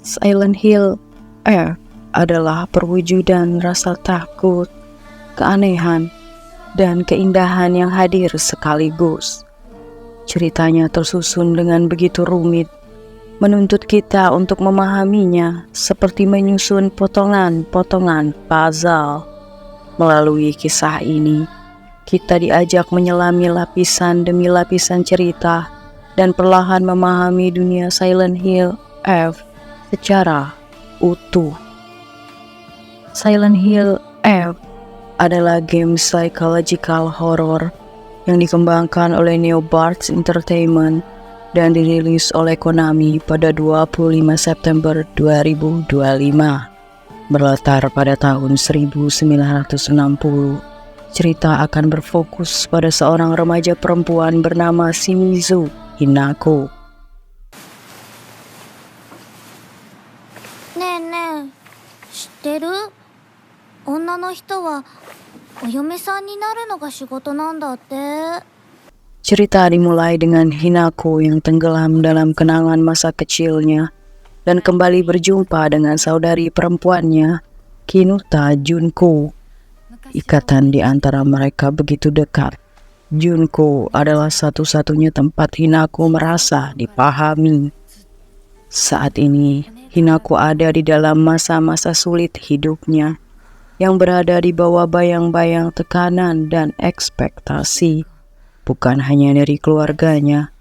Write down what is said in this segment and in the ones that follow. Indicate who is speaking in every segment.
Speaker 1: Silent Hill adalah perwujudan rasa takut, keanehan, dan keindahan yang hadir sekaligus. Ceritanya tersusun dengan begitu rumit, menuntut kita untuk memahaminya seperti menyusun potongan-potongan puzzle. Melalui kisah ini, kita diajak menyelami lapisan demi lapisan cerita dan perlahan memahami dunia Silent Hill F secara utuh. Silent Hill F adalah game psychological horror yang dikembangkan oleh Neobards Entertainment dan dirilis oleh Konami pada 25 September 2025. Berlatar pada tahun 1960, cerita akan berfokus pada seorang remaja perempuan bernama Shimizu Hinako.
Speaker 2: ねえねえ、知ってる？女の人はお嫁さんになるのが仕事なんだって。
Speaker 1: Cerita dimulai dengan Hinako yang tenggelam dalam kenangan masa kecilnya dan kembali berjumpa dengan saudari perempuannya, Kinuta Junko. Ikatan di antara mereka begitu dekat. Junko adalah satu-satunya tempat Hinako merasa dipahami. Saat ini, Hinako ada di dalam masa-masa sulit hidupnya, yang berada di bawah bayang-bayang tekanan dan ekspektasi. Bukan hanya dari keluarganya,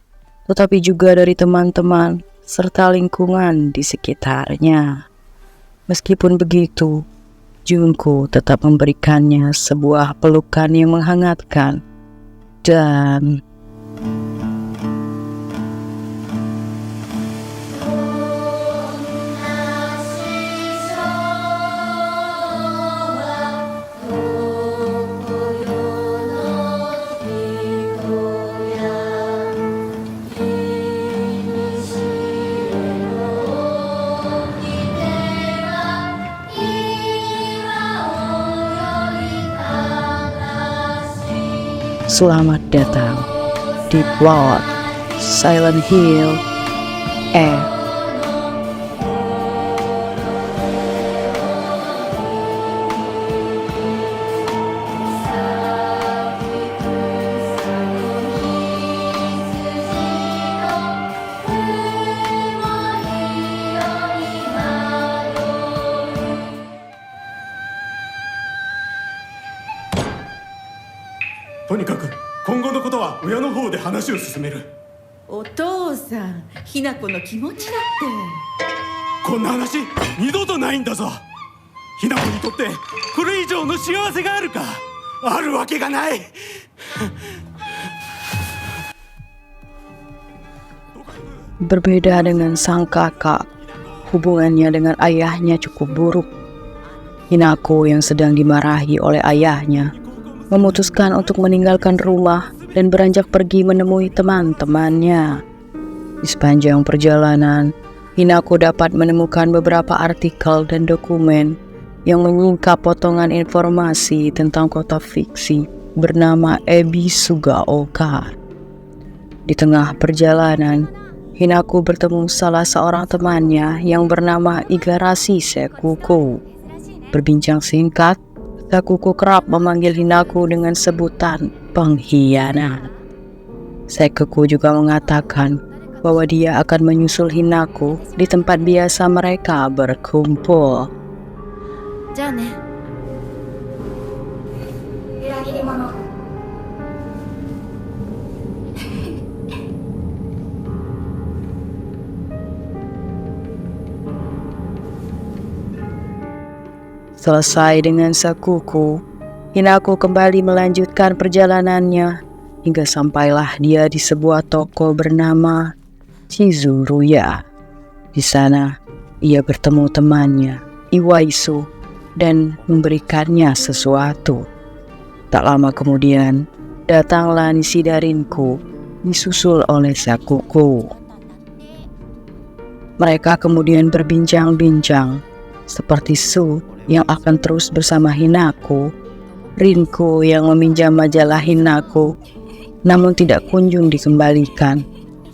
Speaker 1: tetapi juga dari teman-teman serta lingkungan di sekitarnya. Meskipun begitu, Junko tetap memberikannya sebuah pelukan yang menghangatkan dan selamat datang di plot Silent Hill F.
Speaker 3: とにかく今後のことは親の方で話を進める。
Speaker 4: お父さん、ひな子の気持ちだって。
Speaker 3: こんな話二度とないんだぞ。ひな子にとってこれ以上の幸せがあるか？あるわけがない。
Speaker 1: Berbeda dengan sang kakak, hubungannya dengan ayahnya cukup buruk. Hinako yang sedang dimarahi oleh ayahnya memutuskan untuk meninggalkan rumah dan beranjak pergi menemui teman-temannya. Di sepanjang perjalanan, Hinako dapat menemukan beberapa artikel dan dokumen yang menyingkap potongan informasi tentang kota fiksi bernama Ebisugaoka. Di tengah perjalanan, Hinako bertemu salah seorang temannya yang bernama Igarashi Sekuko. Berbincang singkat, Sekuko kerap memanggil Hinako dengan sebutan pengkhianat. Sekuko juga mengatakan bahwa dia akan menyusul Hinako di tempat biasa mereka berkumpul.
Speaker 2: じゃあね。裏切り者。
Speaker 1: Selesai dengan Sekuko, Hinako kembali melanjutkan perjalanannya hingga sampailah dia di sebuah toko bernama Chizuruya. Di sana, ia bertemu temannya, Iwaisu, dan memberikannya sesuatu. Tak lama kemudian, datanglah Nishidarinko disusul oleh Sekuko. Mereka kemudian berbincang-bincang, seperti Su yang akan terus bersama Hinako, Rinko yang meminjam majalah Hinako namun tidak kunjung dikembalikan,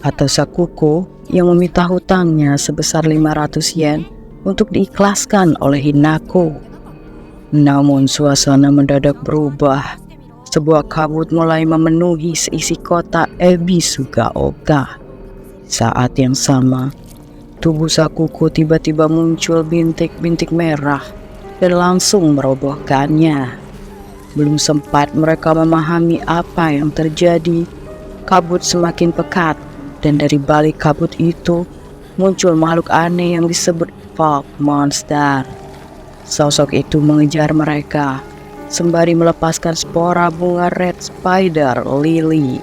Speaker 1: atau Sakuko yang meminta hutangnya sebesar 500 yen untuk diikhlaskan oleh Hinako. Namun suasana mendadak berubah. Sebuah kabut mulai memenuhi seisi kota Ebisugaoka. Saat yang sama, tubuh Sakuko tiba-tiba muncul bintik-bintik merah dan langsung merobohkannya. Belum sempat mereka memahami apa yang terjadi, kabut semakin pekat dan dari balik kabut itu muncul makhluk aneh yang disebut Fog Monster. Sosok itu mengejar mereka sembari melepaskan spora bunga Red Spider Lily.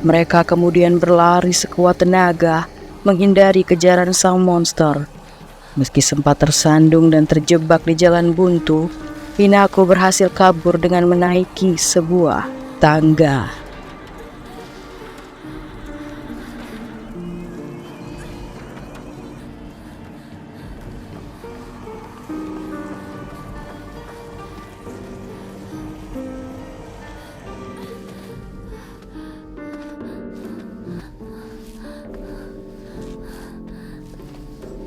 Speaker 1: Mereka kemudian berlari sekuat tenaga menghindari kejaran sang monster. Meski sempat tersandung dan terjebak di jalan buntu, Hinako berhasil kabur dengan menaiki sebuah tangga.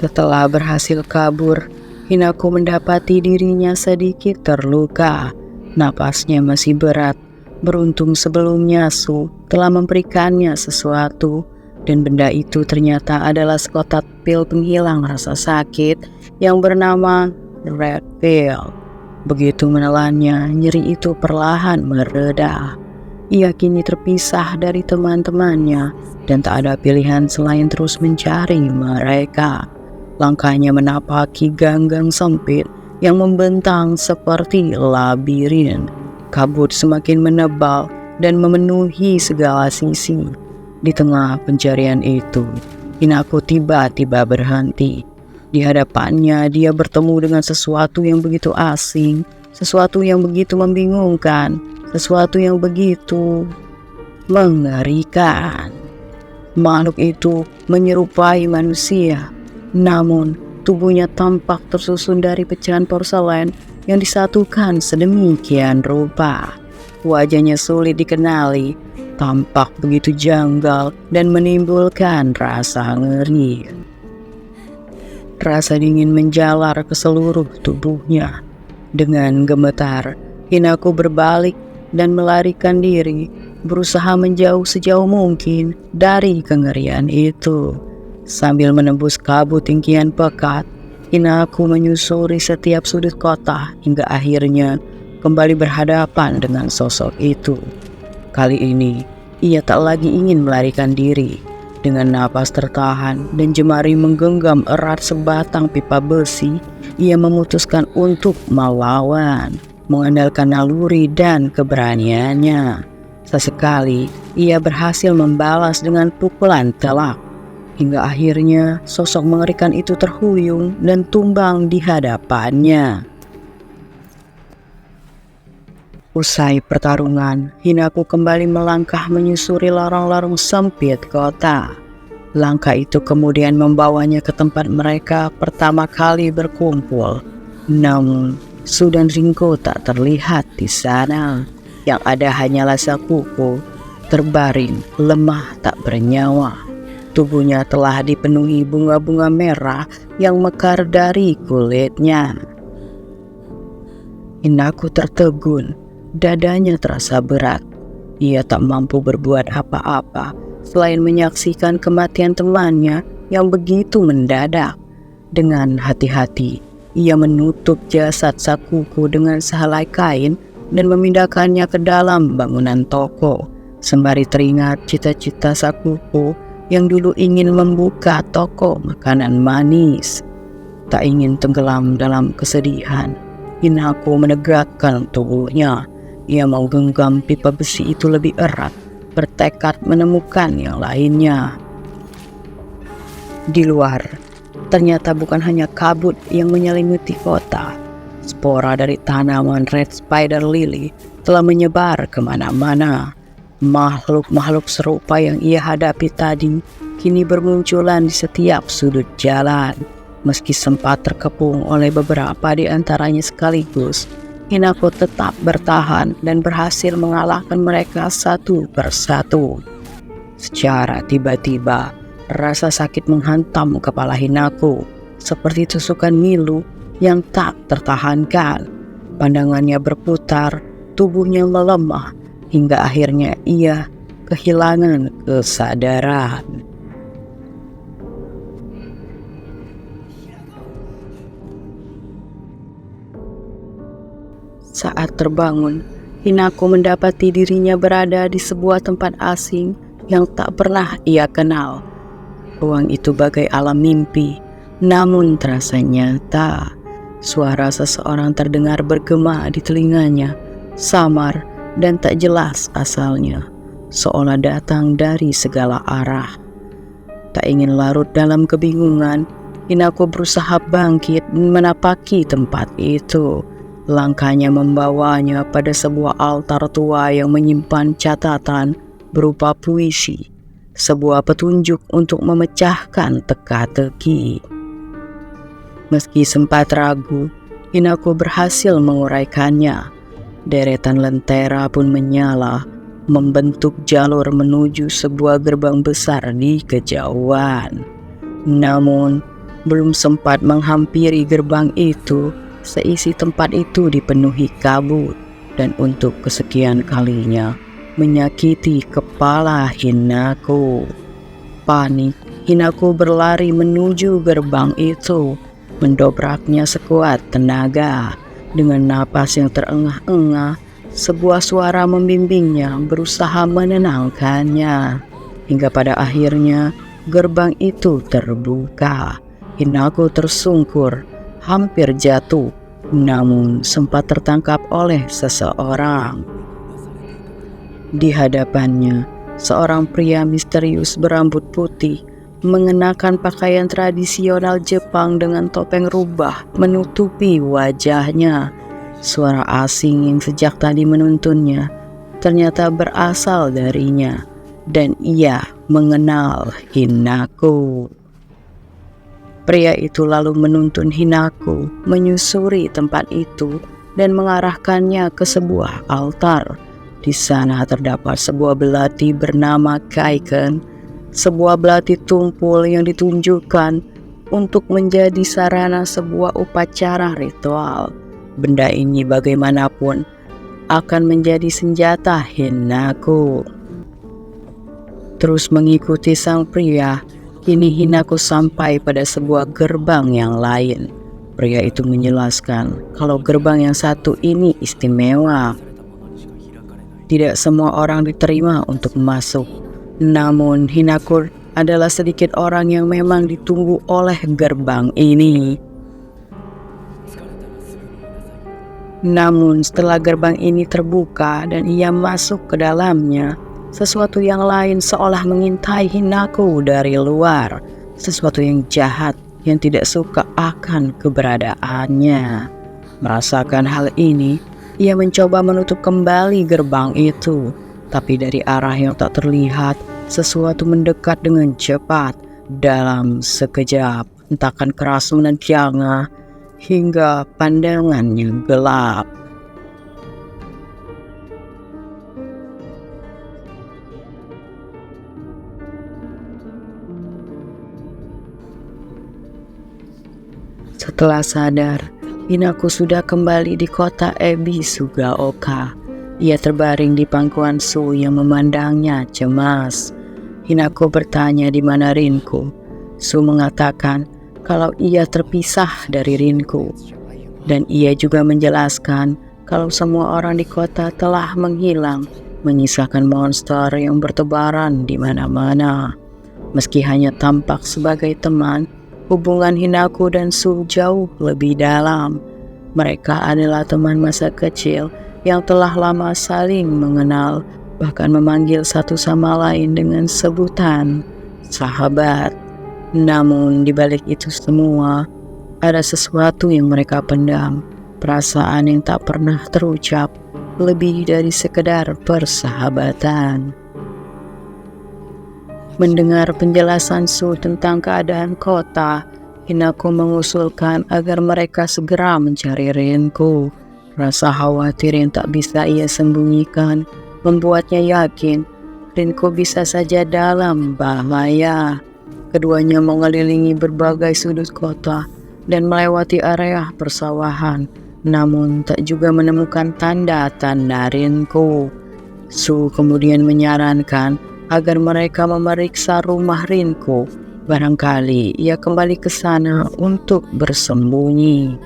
Speaker 1: Setelah berhasil kabur, Hinako mendapati dirinya sedikit terluka. Napasnya masih berat. Beruntung sebelumnya Su telah memberikannya sesuatu, dan benda itu ternyata adalah sekotak pil penghilang rasa sakit yang bernama Red Pill. Begitu menelannya, nyeri itu perlahan mereda. Ia kini terpisah dari teman-temannya dan tak ada pilihan selain terus mencari mereka. Langkahnya menapaki ganggang sempit yang membentang seperti labirin. Kabut semakin menebal dan memenuhi segala sisi. Di tengah pencarian itu, Hinako tiba-tiba berhenti. Di hadapannya dia bertemu dengan sesuatu yang begitu asing, sesuatu yang begitu membingungkan, sesuatu yang begitu mengerikan. Makhluk itu menyerupai manusia. Namun, tubuhnya tampak tersusun dari pecahan porselen yang disatukan sedemikian rupa. Wajahnya sulit dikenali, tampak begitu janggal dan menimbulkan rasa ngeri. Rasa dingin menjalar ke seluruh tubuhnya. Dengan gemetar, Hinako berbalik dan melarikan diri, berusaha menjauh sejauh mungkin dari kengerian itu. Sambil menembus kabut yang kian pekat, Hinako menyusuri setiap sudut kota hingga akhirnya kembali berhadapan dengan sosok itu. Kali ini, ia tak lagi ingin melarikan diri. Dengan napas tertahan dan jemari menggenggam erat sebatang pipa besi, ia memutuskan untuk melawan, mengandalkan naluri dan keberaniannya. Sesekali, ia berhasil membalas dengan pukulan telak. Hingga akhirnya sosok mengerikan itu terhuyung dan tumbang di hadapannya. Usai pertarungan, Hinako kembali melangkah menyusuri lorong-lorong sempit kota. Langkah itu kemudian membawanya ke tempat mereka pertama kali berkumpul. Namun, Su dan Rinko tak terlihat di sana. Yang ada hanyalah Sakuko, terbaring, lemah tak bernyawa. Tubuhnya telah dipenuhi bunga-bunga merah yang mekar dari kulitnya. Hinako tertegun, dadanya terasa berat. Ia tak mampu berbuat apa-apa selain menyaksikan kematian temannya yang begitu mendadak. Dengan hati-hati, ia menutup jasad Sakuko dengan sehelai kain dan memindahkannya ke dalam bangunan toko. Sembari teringat cita-cita Sakuko yang dulu ingin membuka toko makanan manis. Tak ingin tenggelam dalam kesedihan, Hinako menegakkan tubuhnya. Ia mau genggam pipa besi itu lebih erat, bertekad menemukan yang lainnya. Di luar, ternyata bukan hanya kabut yang menyelimuti kota. Spora dari tanaman Red Spider Lily telah menyebar kemana-mana. Makhluk-makhluk serupa yang ia hadapi tadi kini bermunculan di setiap sudut jalan. Meski sempat terkepung oleh beberapa di antaranya sekaligus, Hinako tetap bertahan dan berhasil mengalahkan mereka satu persatu. Secara tiba-tiba, rasa sakit menghantam kepala Hinako, seperti tusukan milu yang tak tertahankan. Pandangannya berputar, tubuhnya melemah, hingga akhirnya ia kehilangan kesadaran. Saat terbangun, Hinako mendapati dirinya berada di sebuah tempat asing yang tak pernah ia kenal. Ruang itu bagai alam mimpi, namun terasa nyata. Suara seseorang terdengar bergema di telinganya, samar dan tak jelas asalnya, seolah datang dari segala arah. Tak ingin larut dalam kebingungan, Hinako berusaha bangkit dan menapaki tempat itu. Langkahnya membawanya pada sebuah altar tua yang menyimpan catatan berupa puisi, sebuah petunjuk untuk memecahkan teka-teki. Meski sempat ragu, Hinako berhasil menguraikannya. Deretan lentera pun menyala, membentuk jalur menuju sebuah gerbang besar di kejauhan. Namun, belum sempat menghampiri gerbang itu, seisi tempat itu dipenuhi kabut dan untuk kesekian kalinya menyakiti kepala Hinako. Panik, Hinako berlari menuju gerbang itu, mendobraknya sekuat tenaga. Dengan napas yang terengah-engah, sebuah suara membimbingnya berusaha menenangkannya. Hingga pada akhirnya gerbang itu terbuka. Hinako tersungkur, hampir jatuh, namun sempat tertangkap oleh seseorang. Di hadapannya, seorang pria misterius berambut putih, mengenakan pakaian tradisional Jepang dengan topeng rubah menutupi wajahnya. Suara asing yang sejak tadi menuntunnya ternyata berasal darinya, dan ia mengenal Hinako. Pria itu lalu menuntun Hinako menyusuri tempat itu dan mengarahkannya ke sebuah altar. Di sana terdapat sebuah belati bernama Kaiken, sebuah belati tumpul yang ditunjukkan untuk menjadi sarana sebuah upacara ritual. Benda ini bagaimanapun akan menjadi senjata Hinako. Terus mengikuti sang pria, kini Hinako sampai pada sebuah gerbang yang lain. Pria itu menjelaskan kalau gerbang yang satu ini istimewa. Tidak semua orang diterima untuk masuk. Namun Hinako adalah sedikit orang yang memang ditunggu oleh gerbang ini. Namun setelah gerbang ini terbuka dan ia masuk ke dalamnya, sesuatu yang lain seolah mengintai Hinako dari luar. Sesuatu yang jahat yang tidak suka akan keberadaannya. Merasakan hal ini, ia mencoba menutup kembali gerbang itu. Tapi dari arah yang tak terlihat, sesuatu mendekat dengan cepat. Dalam sekejap, hentakan keras menerjang hingga pandangannya gelap. Setelah sadar, Hinako sudah kembali di kota Ebisugaoka. Ia terbaring di pangkuan Su yang memandangnya cemas. Hinako bertanya di mana Rinko. Su mengatakan kalau ia terpisah dari Rinko. Dan ia juga menjelaskan kalau semua orang di kota telah menghilang, menyisakan monster yang bertebaran di mana-mana. Meski hanya tampak sebagai teman, hubungan Hinako dan Su jauh lebih dalam. Mereka adalah teman masa kecil yang telah lama saling mengenal, bahkan memanggil satu sama lain dengan sebutan sahabat. Namun di balik itu semua, ada sesuatu yang mereka pendam, perasaan yang tak pernah terucap, lebih dari sekedar persahabatan. Mendengar penjelasan Su tentang keadaan kota, Hinako mengusulkan agar mereka segera mencari Rinko. Rasa khawatir yang tak bisa ia sembunyikan membuatnya yakin Rinko bisa saja dalam bahaya. Keduanya mengelilingi berbagai sudut kota dan melewati area persawahan, namun tak juga menemukan tanda-tanda Rinko. Su kemudian menyarankan agar mereka memeriksa rumah Rinko. Barangkali ia kembali ke sana untuk bersembunyi.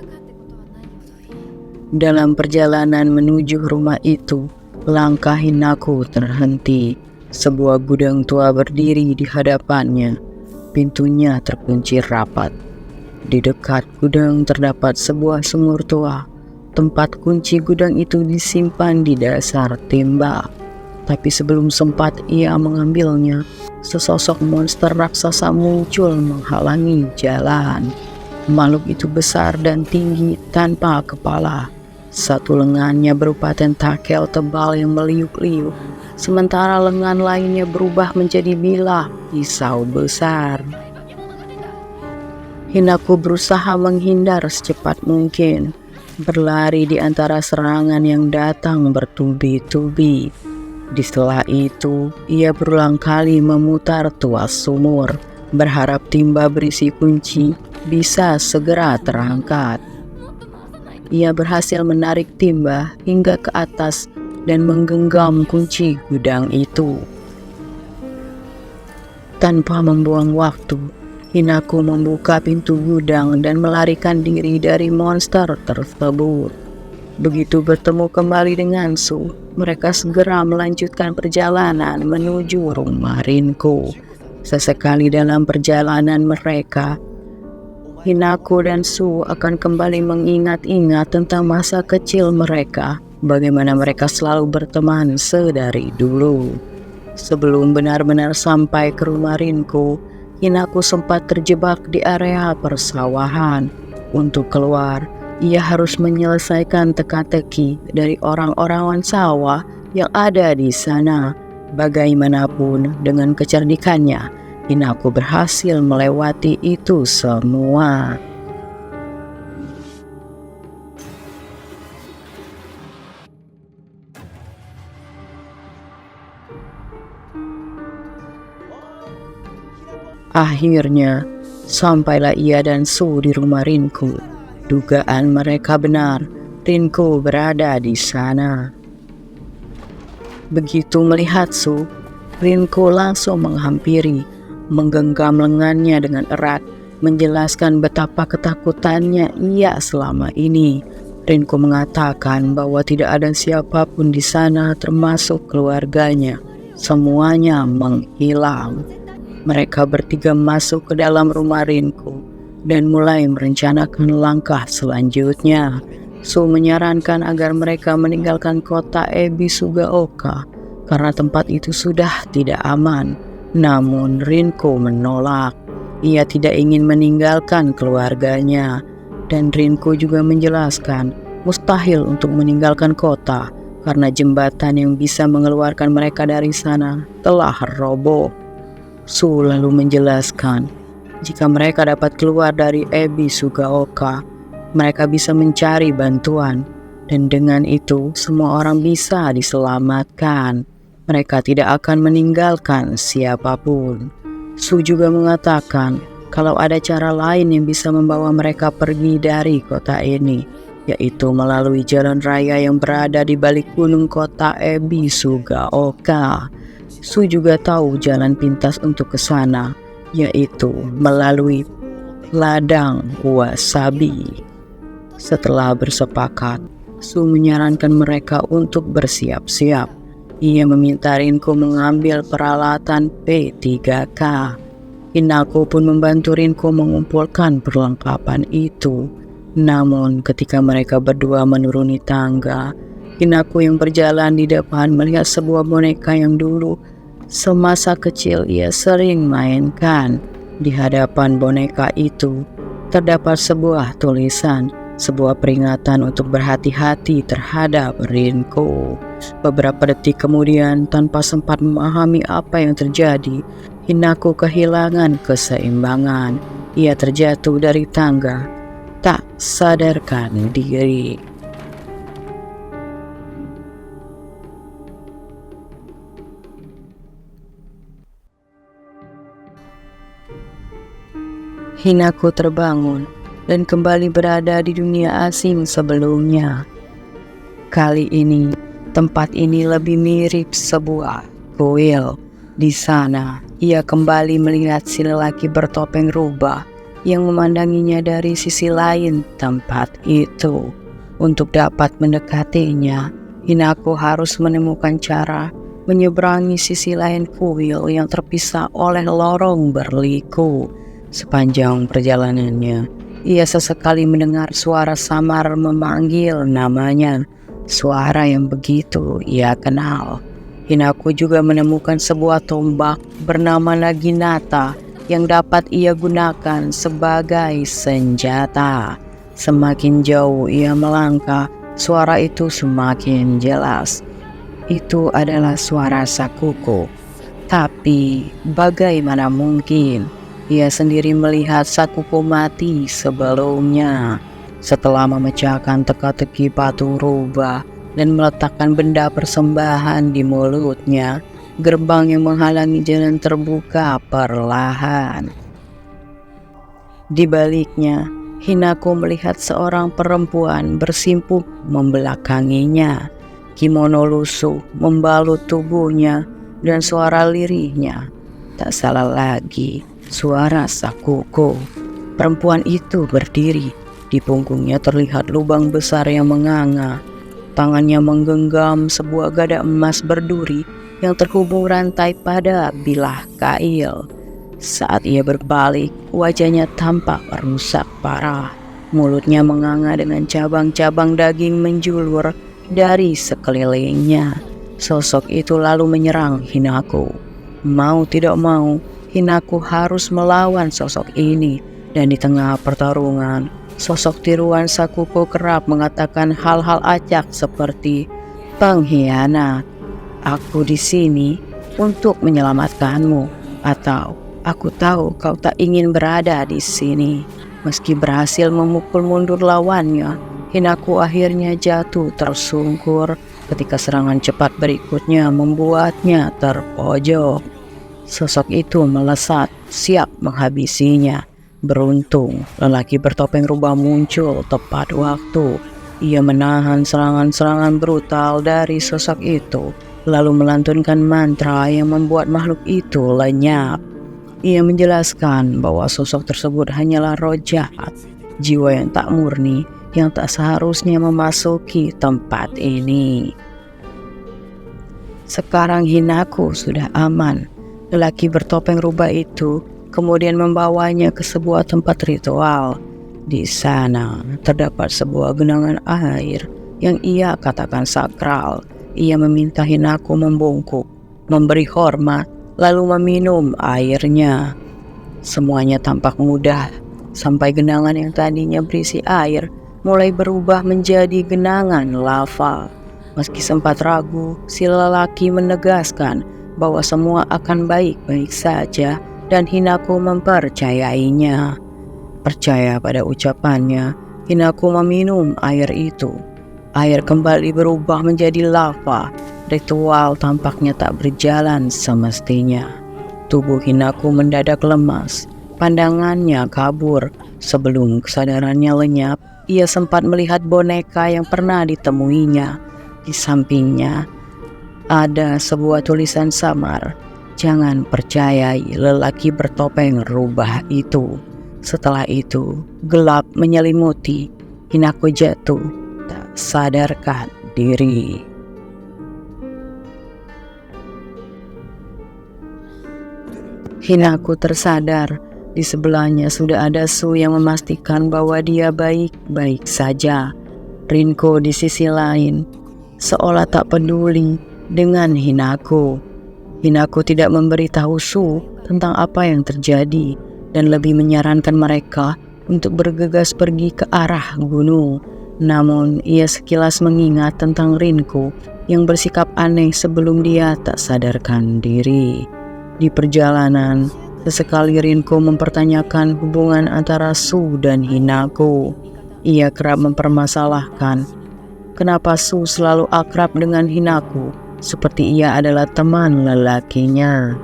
Speaker 1: Dalam perjalanan menuju rumah itu, langkah Hinako terhenti. Sebuah gudang tua berdiri di hadapannya. Pintunya terkunci rapat. Di dekat gudang terdapat sebuah sumur tua. Tempat kunci gudang itu disimpan di dasar timba. Tapi sebelum sempat ia mengambilnya, sesosok monster raksasa muncul menghalangi jalan. Makhluk itu besar dan tinggi tanpa kepala. Satu lengannya berupa tentakel tebal yang meliuk-liuk, sementara lengan lainnya berubah menjadi bilah pisau besar. Hinako berusaha menghindar secepat mungkin, berlari di antara serangan yang datang bertubi-tubi. Di sela itu, ia berulang kali memutar tuas sumur, berharap timba berisi kunci bisa segera terangkat. Ia berhasil menarik timba hingga ke atas dan menggenggam kunci gudang itu. Tanpa membuang waktu, Hinako membuka pintu gudang dan melarikan diri dari monster tersebut. Begitu bertemu kembali dengan Su, mereka segera melanjutkan perjalanan menuju rumah Rinko. Sesekali dalam perjalanan mereka, Hinako dan Su akan kembali mengingat-ingat tentang masa kecil mereka, bagaimana mereka selalu berteman sedari dulu. Sebelum benar-benar sampai ke rumah Rinko, Hinako sempat terjebak di area persawahan. Untuk keluar, ia harus menyelesaikan teka-teki dari orang-orang sawah yang ada di sana. Bagaimanapun, dengan kecerdikannya, Hinako berhasil melewati itu semua. Akhirnya, sampailah ia dan Su di rumah Rinko. Dugaan mereka benar, Rinko berada di sana. Begitu melihat Su, Rinko langsung menghampiri, menggenggam lengannya dengan erat, menjelaskan betapa ketakutannya ia selama ini. Rinko mengatakan bahwa tidak ada siapapun di sana termasuk keluarganya. Semuanya menghilang. Mereka bertiga masuk ke dalam rumah Rinko dan mulai merencanakan langkah selanjutnya. Su menyarankan agar mereka meninggalkan kota Ebisugaoka karena tempat itu sudah tidak aman. Namun Rinko menolak. Ia tidak ingin meninggalkan keluarganya. Dan Rinko juga menjelaskan mustahil untuk meninggalkan kota karena jembatan yang bisa mengeluarkan mereka dari sana telah roboh. Su lalu menjelaskan, jika mereka dapat keluar dari Ebisugaoka, mereka bisa mencari bantuan, dan dengan itu semua orang bisa diselamatkan. Mereka tidak akan meninggalkan siapapun. Su juga mengatakan kalau ada cara lain yang bisa membawa mereka pergi dari kota ini, yaitu melalui jalan raya yang berada di balik gunung kota Ebisugaoka. Su juga tahu jalan pintas untuk ke sana, yaitu melalui ladang wasabi. Setelah bersepakat, Su menyarankan mereka untuk bersiap-siap. Ia meminta Rinko mengambil peralatan P3K. Hinako pun membantu Rinko mengumpulkan perlengkapan itu. Namun ketika mereka berdua menuruni tangga, Hinako yang berjalan di depan melihat sebuah boneka yang dulu semasa kecil ia sering mainkan. Di hadapan boneka itu terdapat sebuah tulisan, sebuah peringatan untuk berhati-hati terhadap Rinko. Beberapa detik kemudian, tanpa sempat memahami apa yang terjadi, Hinako kehilangan keseimbangan. Ia terjatuh dari tangga, tak sadarkan diri. Hinako terbangun dan kembali berada di dunia asing sebelumnya. Kali ini, tempat ini lebih mirip sebuah kuil. Di sana, ia kembali melihat si lelaki bertopeng rubah yang memandanginya dari sisi lain tempat itu. Untuk dapat mendekatinya, Hinako harus menemukan cara menyeberangi sisi lain kuil yang terpisah oleh lorong berliku. Sepanjang perjalanannya, ia sesekali mendengar suara samar memanggil namanya, suara yang begitu ia kenal. Hinako juga menemukan sebuah tombak bernama Naginata yang dapat ia gunakan sebagai senjata. Semakin jauh ia melangkah, suara itu semakin jelas. Itu adalah suara Sakuko. Tapi bagaimana mungkin ia sendiri melihat Sakuko mati sebelumnya? Setelah memecahkan teka-teki batu rubah dan meletakkan benda persembahan di mulutnya, gerbang yang menghalangi jalan terbuka perlahan. Di baliknya, Hinako melihat seorang perempuan bersimpuh membelakanginya. Kimono lusuh membalut tubuhnya dan suara lirihnya. Tak salah lagi, suara Sakuko. Perempuan itu berdiri. Di punggungnya terlihat lubang besar yang menganga. Tangannya menggenggam sebuah gada emas berduri yang terhubung rantai pada bilah kail. Saat ia berbalik, wajahnya tampak rusak parah. Mulutnya menganga dengan cabang-cabang daging menjulur dari sekelilingnya. Sosok itu lalu menyerang Hinako. Mau tidak mau, Hinako harus melawan sosok ini. Dan di tengah pertarungan, sosok tiruan Sakuko kerap mengatakan hal-hal acak seperti, "Pengkhianat, aku di sini untuk menyelamatkanmu," atau "Aku tahu kau tak ingin berada di sini." Meski berhasil memukul mundur lawannya, Hinako akhirnya jatuh tersungkur ketika serangan cepat berikutnya membuatnya terpojok. Sosok itu melesat, siap menghabisinya. Beruntung, lelaki bertopeng rubah muncul tepat waktu. Ia menahan serangan-serangan brutal dari sosok itu, lalu melantunkan mantra yang membuat makhluk itu lenyap. Ia menjelaskan bahwa sosok tersebut hanyalah roh jahat, jiwa yang tak murni, yang tak seharusnya memasuki tempat ini. Sekarang Hinako sudah aman. Lelaki bertopeng rubah itu kemudian membawanya ke sebuah tempat ritual. Di sana terdapat sebuah genangan air yang ia katakan sakral. Ia meminta Hinako membungkuk, memberi hormat, lalu meminum airnya. Semuanya tampak mudah, sampai genangan yang tadinya berisi air mulai berubah menjadi genangan lava. Meski sempat ragu, si lelaki menegaskan bahwa semua akan baik-baik saja dan Hinako mempercayainya. Percaya pada ucapannya, Hinako meminum air itu. Air kembali berubah menjadi lava. Ritual tampaknya tak berjalan semestinya. Tubuh Hinako mendadak lemas. Pandangannya kabur. Sebelum kesadarannya lenyap, ia sempat melihat boneka yang pernah ditemuinya. Di sampingnya ada sebuah tulisan samar, "Jangan percayai lelaki bertopeng rubah itu." Setelah itu, gelap menyelimuti. Hinako jatuh, tak sadarkan diri. Hinako tersadar. Di sebelahnya sudah ada Su yang memastikan bahwa dia baik-baik saja. Rinko di sisi lain seolah tak peduli dengan Hinako. Hinako tidak memberitahu Su tentang apa yang terjadi dan lebih menyarankan mereka untuk bergegas pergi ke arah gunung. Namun ia sekilas mengingat tentang Rinko yang bersikap aneh sebelum dia tak sadarkan diri. Di perjalanan, sesekali Rinko mempertanyakan hubungan antara Su dan Hinako. Ia kerap mempermasalahkan kenapa Su selalu akrab dengan Hinako, seperti ia adalah teman lelakinya.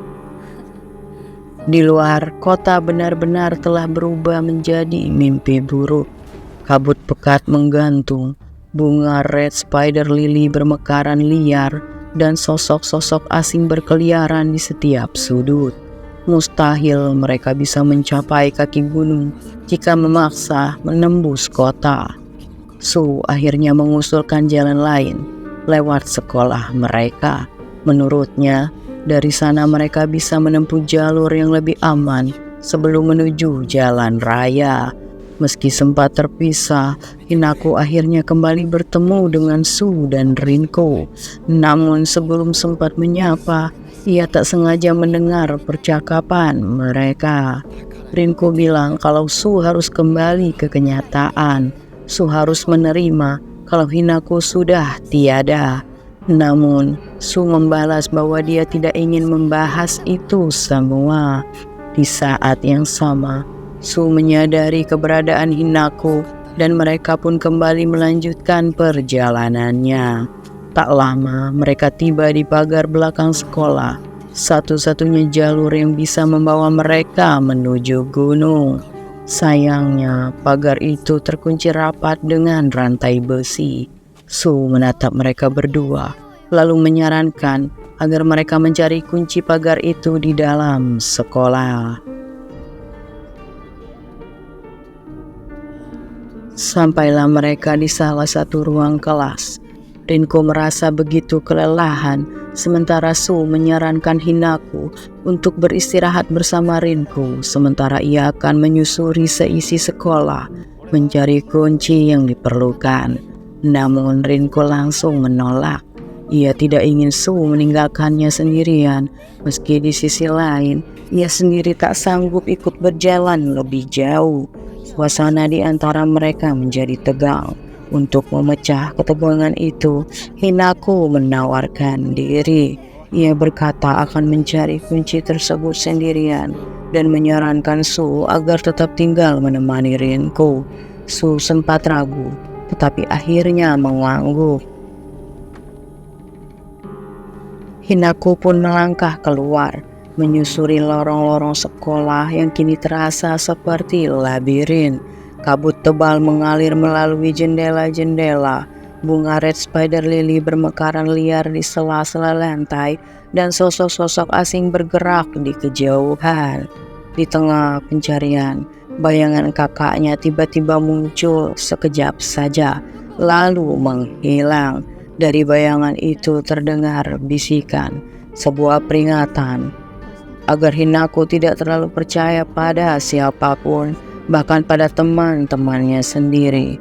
Speaker 1: Di luar, kota benar-benar telah berubah menjadi mimpi buruk. Kabut pekat menggantung, bunga red spider lily bermekaran liar, dan sosok-sosok asing berkeliaran di setiap sudut. Mustahil mereka bisa mencapai kaki gunung jika memaksa menembus kota. Su akhirnya mengusulkan jalan lain lewat sekolah mereka. Menurutnya, dari sana mereka bisa menempuh jalur yang lebih aman sebelum menuju jalan raya. Meski sempat terpisah, Hinako akhirnya kembali bertemu dengan Su dan Rinko. Namun sebelum sempat menyapa, ia tak sengaja mendengar percakapan mereka. Rinko bilang kalau Su harus kembali ke kenyataan. Su harus menerima kalau Hinako sudah tiada. Namun, Su membalas bahwa dia tidak ingin membahas itu semua. Di saat yang sama, Su menyadari keberadaan Hinako dan mereka pun kembali melanjutkan perjalanannya. Tak lama mereka tiba di pagar belakang sekolah, satu-satunya jalur yang bisa membawa mereka menuju gunung. Sayangnya, pagar itu terkunci rapat dengan rantai besi. Su menatap mereka berdua, lalu menyarankan agar mereka mencari kunci pagar itu di dalam sekolah. Sampailah mereka di salah satu ruang kelas. Rinko merasa begitu kelelahan, sementara Su menyarankan Hinako untuk beristirahat bersama Rinko, sementara ia akan menyusuri seisi sekolah, mencari kunci yang diperlukan. Namun Rinko langsung menolak. Ia tidak ingin Su meninggalkannya sendirian, meski di sisi lain, ia sendiri tak sanggup ikut berjalan lebih jauh. Suasana di antara mereka menjadi tegang. Untuk memecah ketegangan itu, Hinako menawarkan diri. Ia berkata akan mencari kunci tersebut sendirian dan menyarankan Su agar tetap tinggal menemani Rinko. Su sempat ragu, tetapi akhirnya mengangguk. Hinako pun melangkah keluar, menyusuri lorong-lorong sekolah yang kini terasa seperti labirin. Kabut tebal mengalir melalui jendela-jendela. Bunga red spider lily bermekaran liar di sela-sela lantai dan sosok-sosok asing bergerak di kejauhan. Di tengah pencarian, bayangan kakaknya tiba-tiba muncul sekejap saja, lalu menghilang. Dari bayangan itu terdengar bisikan, sebuah peringatan agar Hinako tidak terlalu percaya pada siapapun, bahkan pada teman-temannya sendiri.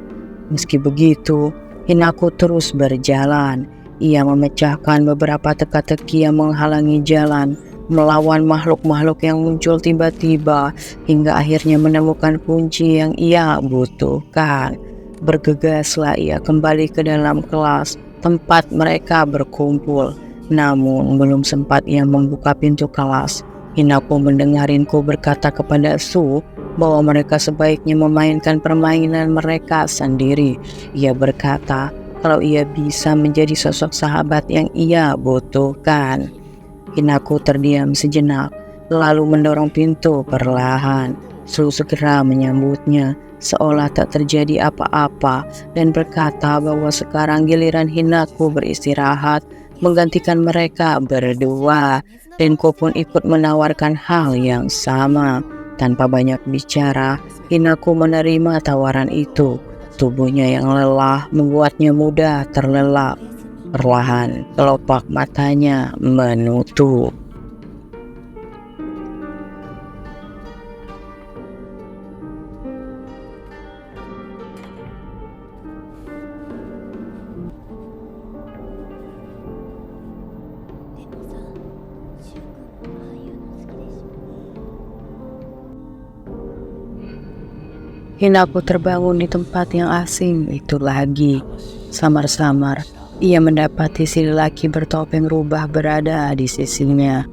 Speaker 1: Meski begitu, Hinako terus berjalan. Ia memecahkan beberapa teka-teki yang menghalangi jalan, melawan makhluk-makhluk yang muncul tiba-tiba, hingga akhirnya menemukan kunci yang ia butuhkan. Bergegaslah ia kembali ke dalam kelas, tempat mereka berkumpul. Namun belum sempat ia membuka pintu kelas, Hinako mendengar Rinko berkata kepada Su bahwa mereka sebaiknya memainkan permainan mereka sendiri. Ia berkata kalau ia bisa menjadi sosok sahabat yang ia butuhkan. Hinako terdiam sejenak, lalu mendorong pintu perlahan. Su segera menyambutnya, seolah tak terjadi apa-apa, dan berkata bahwa sekarang giliran Hinako beristirahat, menggantikan mereka berdua. Rinko pun ikut menawarkan hal yang sama. Tanpa banyak bicara, Hinako menerima tawaran itu. Tubuhnya yang lelah membuatnya mudah terlelap. Perlahan, kelopak matanya menutup. Hinako terbangun di tempat yang asing itu lagi. Samar-samar, ia mendapati si lelaki bertopeng rubah berada di sisinya.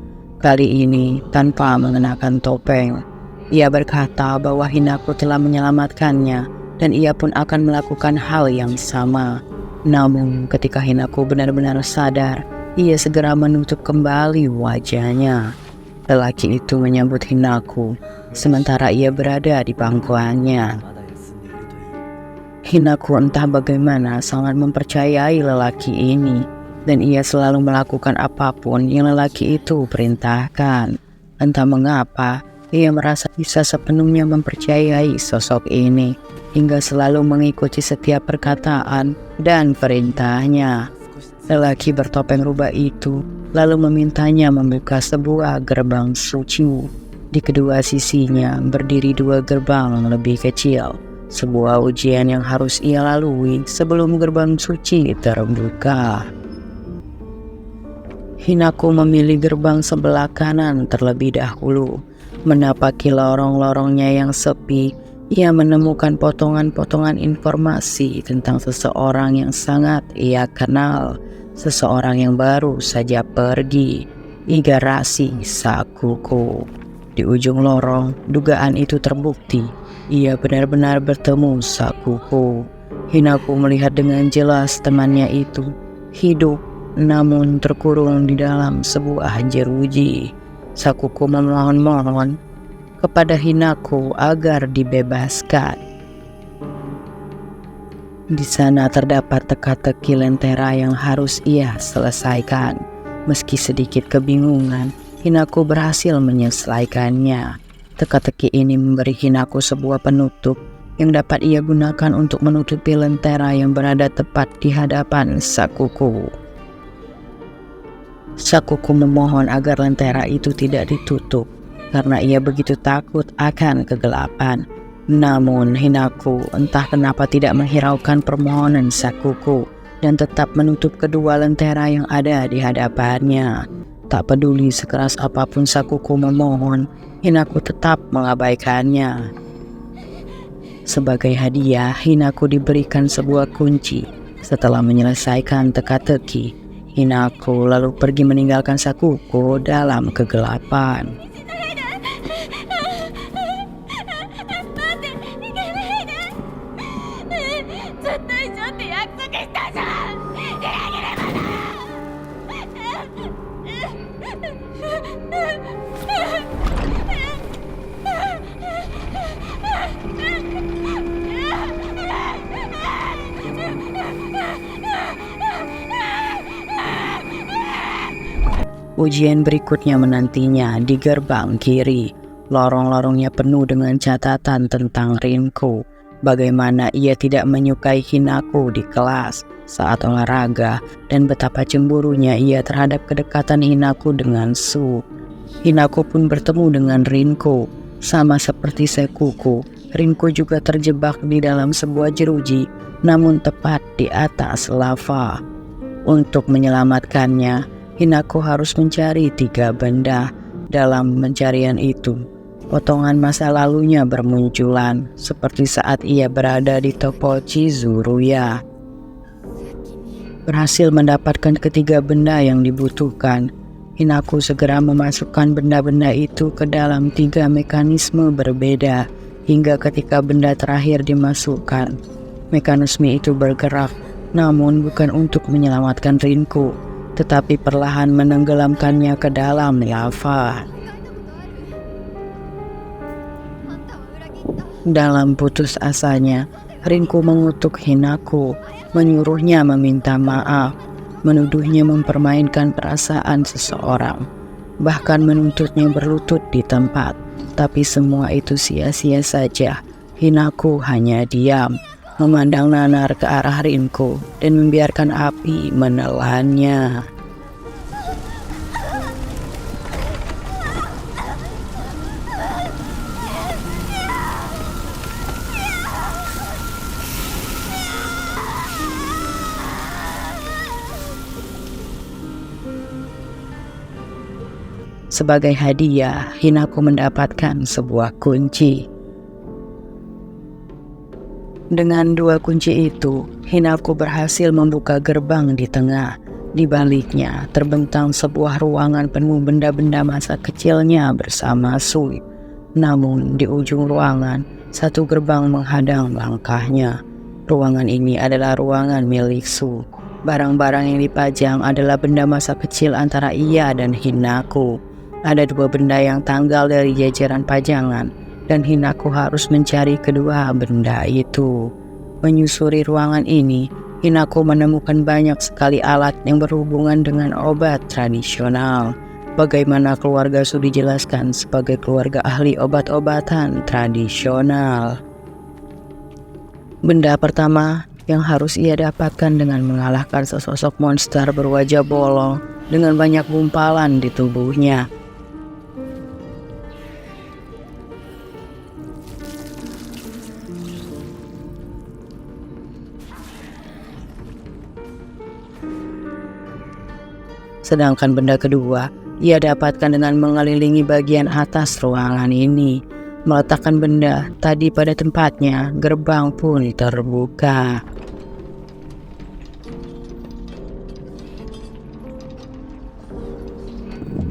Speaker 1: Kali ini tanpa mengenakan topeng. Ia berkata bahwa Hinako telah menyelamatkannya dan ia pun akan melakukan hal yang sama. Namun ketika Hinako benar-benar sadar, ia segera menutup kembali wajahnya. Lelaki itu menyambut Hinako, sementara ia berada di pangkuannya. Hinako entah bagaimana sangat mempercayai lelaki ini, dan ia selalu melakukan apapun yang lelaki itu perintahkan. Entah mengapa, ia merasa bisa sepenuhnya mempercayai sosok ini, hingga selalu mengikuti setiap perkataan dan perintahnya. Lelaki bertopeng rubah itu lalu memintanya membuka sebuah gerbang suci. Di kedua sisinya berdiri 2 gerbang lebih kecil, sebuah ujian yang harus ia lalui sebelum gerbang suci terbuka. Hinako memilih gerbang sebelah kanan terlebih dahulu. Menapaki lorong-lorongnya yang sepi, ia menemukan potongan-potongan informasi tentang seseorang yang sangat ia kenal. Seseorang yang baru saja pergi, Igarashi Sakuko. Di ujung lorong, dugaan itu terbukti. Ia benar-benar bertemu Sakuko. Hinako melihat dengan jelas temannya itu hidup, namun terkurung di dalam sebuah jeruji. Sakuko memohon-mohon kepada Hinako agar dibebaskan. Di sana terdapat teka-teki lentera yang harus ia selesaikan. Meski sedikit kebingungan, Hinako berhasil menyelesaikannya. Teka-teki ini memberi Hinako sebuah penutup yang dapat ia gunakan untuk menutupi lentera yang berada tepat di hadapan Sakuko. Sakuko memohon agar lentera itu tidak ditutup karena ia begitu takut akan kegelapan. Namun Hinako entah kenapa tidak menghiraukan permohonan Sakuko dan tetap menutup kedua lentera yang ada di hadapannya. Tak peduli sekeras apapun Sakuko memohon, Hinako tetap mengabaikannya. Sebagai hadiah, Hinako diberikan sebuah kunci. Setelah menyelesaikan teka-teki, Hinako lalu pergi meninggalkan Sakuko dalam kegelapan. Ujian berikutnya menantinya di gerbang kiri. Lorong-lorongnya penuh dengan catatan tentang Rinko. Bagaimana ia tidak menyukai Hinako di kelas saat olahraga, dan betapa cemburunya ia terhadap kedekatan Hinako dengan Su. Hinako pun bertemu dengan Rinko. Sama seperti Sakuko, Rinko juga terjebak di dalam sebuah jeruji, namun tepat di atas lava. Untuk menyelamatkannya, Hinako harus mencari 3 benda. Dalam pencarian itu, potongan masa lalunya bermunculan, seperti saat ia berada di toko Chizuruya. Berhasil mendapatkan ketiga benda yang dibutuhkan, Hinako segera memasukkan benda-benda itu ke dalam 3 mekanisme berbeda, hingga ketika benda terakhir dimasukkan, mekanisme itu bergerak, namun bukan untuk menyelamatkan Rinko, tetapi perlahan menenggelamkannya ke dalam lava. Dalam putus asanya, Rinko mengutuk Hinako, menyuruhnya meminta maaf, menuduhnya mempermainkan perasaan seseorang, bahkan menuntutnya berlutut di tempat. Tapi semua itu sia-sia saja. Hinako hanya diam, memandang nanar ke arah Rinko dan membiarkan api menelannya. Sebagai hadiah, Hinako mendapatkan sebuah kunci. Dengan 2 kunci itu, Hinako berhasil membuka gerbang di tengah. Di baliknya terbentang sebuah ruangan penuh benda-benda masa kecilnya bersama Su. Namun di ujung ruangan, satu gerbang menghadang langkahnya. Ruangan ini adalah ruangan milik Su. Barang-barang yang dipajang adalah benda masa kecil antara ia dan Hinako. Ada dua benda yang tanggal dari jajaran pajangan, dan Hinako harus mencari kedua benda itu. Menyusuri ruangan ini, Hinako menemukan banyak sekali alat yang berhubungan dengan obat tradisional. Bagaimana keluarga Su dijelaskan sebagai keluarga ahli obat-obatan tradisional. Benda pertama yang harus ia dapatkan dengan mengalahkan sesosok monster berwajah bolong dengan banyak gumpalan di tubuhnya. Sedangkan benda kedua ia dapatkan dengan mengelilingi bagian atas ruangan ini. Meletakkan benda tadi pada tempatnya, gerbang pun terbuka.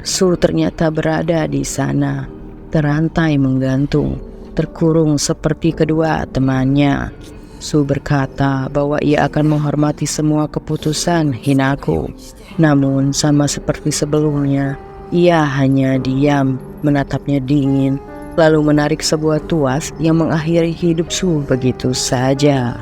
Speaker 1: Su ternyata berada di sana, terantai menggantung, terkurung seperti kedua temannya. Su berkata bahwa ia akan menghormati semua keputusan Hinako. Namun sama seperti sebelumnya, ia hanya diam, menatapnya dingin, lalu menarik sebuah tuas yang mengakhiri hidup Su begitu saja.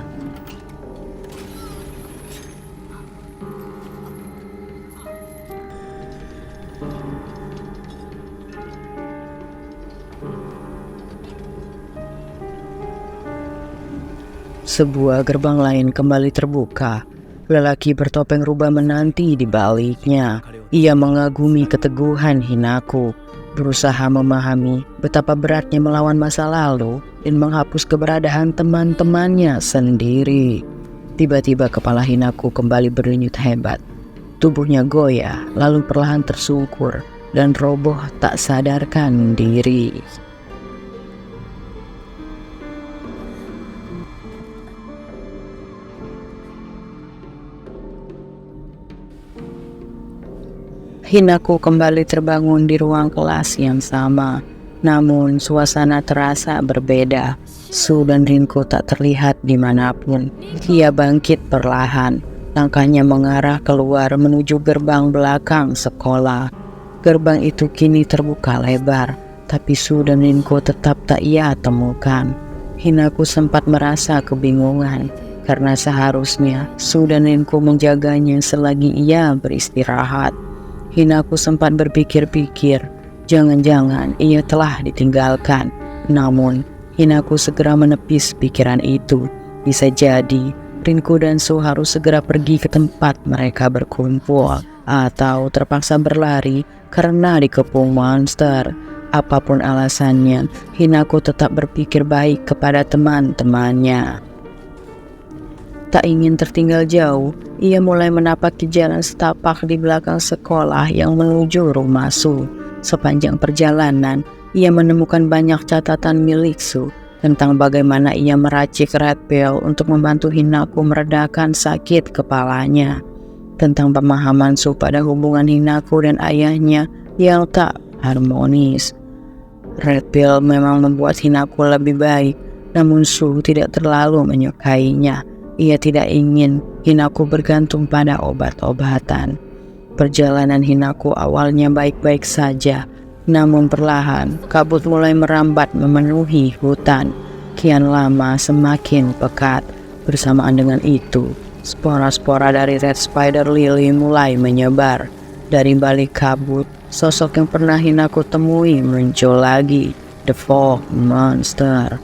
Speaker 1: Sebuah gerbang lain kembali terbuka. Lelaki bertopeng rubah menanti di baliknya. Ia mengagumi keteguhan Hinako, berusaha memahami betapa beratnya melawan masa lalu dan menghapus keberadaan teman-temannya sendiri. Tiba-tiba kepala Hinako kembali berdenyut hebat. Tubuhnya goyah, lalu perlahan tersungkur dan roboh tak sadarkan diri. Hinako kembali terbangun di ruang kelas yang sama, namun suasana terasa berbeda. Su dan Rinko tak terlihat dimanapun. Ia bangkit perlahan, langkahnya mengarah keluar menuju gerbang belakang sekolah. Gerbang itu kini terbuka lebar, tapi Su dan Rinko tetap tak ia temukan. Hinako sempat merasa kebingungan, karena seharusnya Su dan Rinko menjaganya selagi ia beristirahat. Hinako sempat berpikir-pikir, jangan-jangan ia telah ditinggalkan. Namun, Hinako segera menepis pikiran itu. Bisa jadi, Rinko dan Su harus segera pergi ke tempat mereka berkumpul, atau terpaksa berlari karena dikepung monster. Apapun alasannya, Hinako tetap berpikir baik kepada teman-temannya. Tak ingin tertinggal jauh, ia mulai menapaki jalan setapak di belakang sekolah yang menuju rumah Su. Sepanjang perjalanan, ia menemukan banyak catatan milik Su tentang bagaimana ia meracik Red Pill untuk membantu Hinako meredakan sakit kepalanya. Tentang pemahaman Su pada hubungan Hinako dan ayahnya yang tak harmonis. Red Pill memang membuat Hinako lebih baik, namun Su tidak terlalu menyukainya. Ia tidak ingin Hinako bergantung pada obat-obatan. Perjalanan Hinako awalnya baik-baik saja, namun perlahan kabut mulai merambat memenuhi hutan. Kian lama semakin pekat. Bersamaan dengan itu, spora-spora dari Red Spider Lily mulai menyebar. Dari balik kabut, sosok yang pernah Hinako temui muncul lagi, The Fog Monster.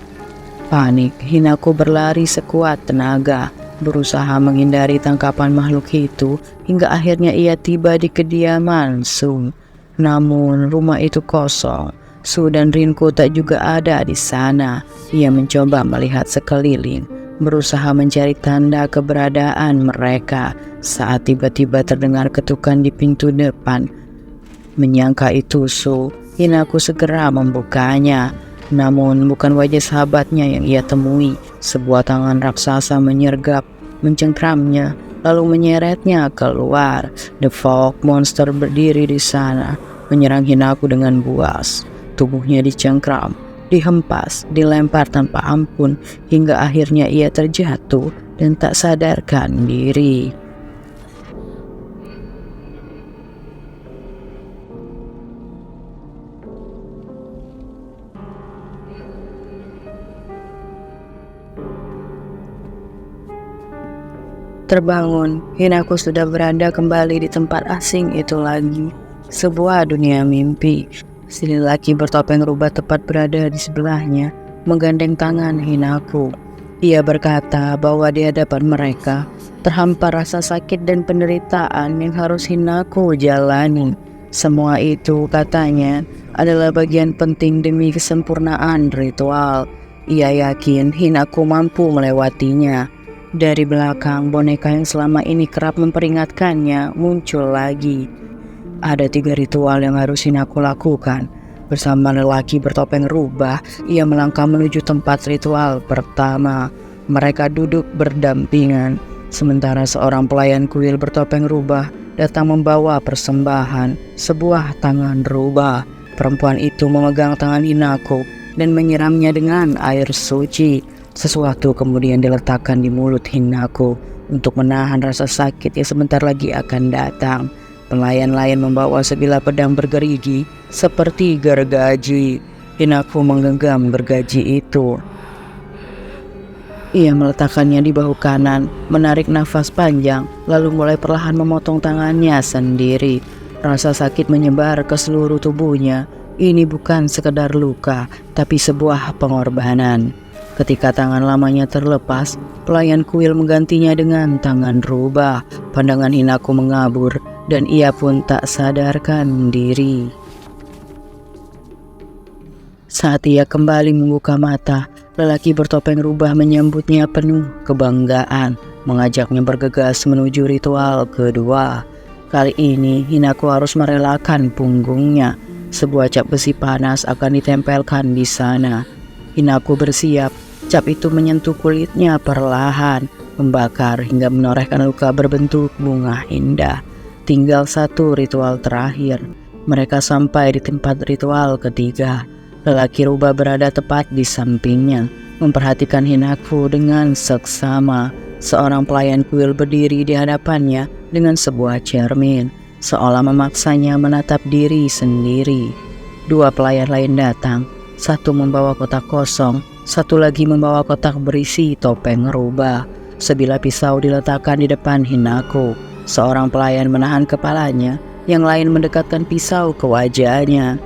Speaker 1: Panik, Hinako berlari sekuat tenaga, berusaha menghindari tangkapan makhluk itu hingga akhirnya ia tiba di kediaman Su. Namun rumah itu kosong. Su dan Rinko tak juga ada di sana. Ia mencoba melihat sekeliling, berusaha mencari tanda keberadaan mereka saat tiba-tiba terdengar ketukan di pintu depan. Menyangka itu Su, Hinako segera membukanya. Namun bukan wajah sahabatnya yang ia temui. Sebuah tangan raksasa menyergap, mencengkramnya, lalu menyeretnya keluar. The Fog Monster berdiri di sana, menyerang Hinako dengan buas. Tubuhnya dicengkram, dihempas, dilempar tanpa ampun, hingga akhirnya ia terjatuh dan tak sadarkan diri. Terbangun, Hinako sudah berada kembali di tempat asing itu lagi. Sebuah dunia mimpi. Si lelaki bertopeng rubah tepat berada di sebelahnya, menggandeng tangan Hinako. Ia berkata bahwa di hadapan mereka terhampar rasa sakit dan penderitaan yang harus Hinako jalani. Semua itu, katanya, adalah bagian penting demi kesempurnaan ritual. Ia yakin Hinako mampu melewatinya. Dari belakang, boneka yang selama ini kerap memperingatkannya muncul lagi. Ada 3 ritual yang harus Hinako lakukan. Bersama lelaki bertopeng rubah, ia melangkah menuju tempat ritual pertama. Mereka duduk berdampingan, sementara seorang pelayan kuil bertopeng rubah datang membawa persembahan, sebuah tangan rubah. Perempuan itu memegang tangan Hinako dan menyiramnya dengan air suci. Sesuatu kemudian diletakkan di mulut Hinako untuk menahan rasa sakit yang sebentar lagi akan datang. Pelayan lain membawa sebilah pedang bergerigi seperti gergaji. Hinako menggenggam gergaji itu. Ia meletakkannya di bahu kanan, menarik nafas panjang, lalu mulai perlahan memotong tangannya sendiri. Rasa sakit menyebar ke seluruh tubuhnya. Ini bukan sekedar luka, tapi sebuah pengorbanan. Ketika tangan lamanya terlepas, pelayan kuil menggantinya dengan tangan rubah. Pandangan Hinako mengabur, dan ia pun tak sadarkan diri. Saat ia kembali membuka mata, lelaki bertopeng rubah menyambutnya penuh kebanggaan, mengajaknya bergegas menuju ritual kedua. Kali ini Hinako harus merelakan punggungnya. Sebuah cap besi panas akan ditempelkan di sana. Hinako bersiap. Cap itu menyentuh kulitnya perlahan, membakar hingga menorehkan luka berbentuk bunga indah. Tinggal 1 ritual terakhir. Mereka sampai di tempat ritual ketiga. Lelaki rubah berada tepat di sampingnya, memperhatikan Hinako dengan seksama. Seorang pelayan kuil berdiri di hadapannya dengan sebuah cermin, seolah memaksanya menatap diri sendiri. 2 pelayan lain datang, 1 membawa kotak kosong, 1 lagi membawa kotak berisi topeng rubah. Sebilah pisau diletakkan di depan Hinako. Seorang pelayan menahan kepalanya, yang lain mendekatkan pisau ke wajahnya.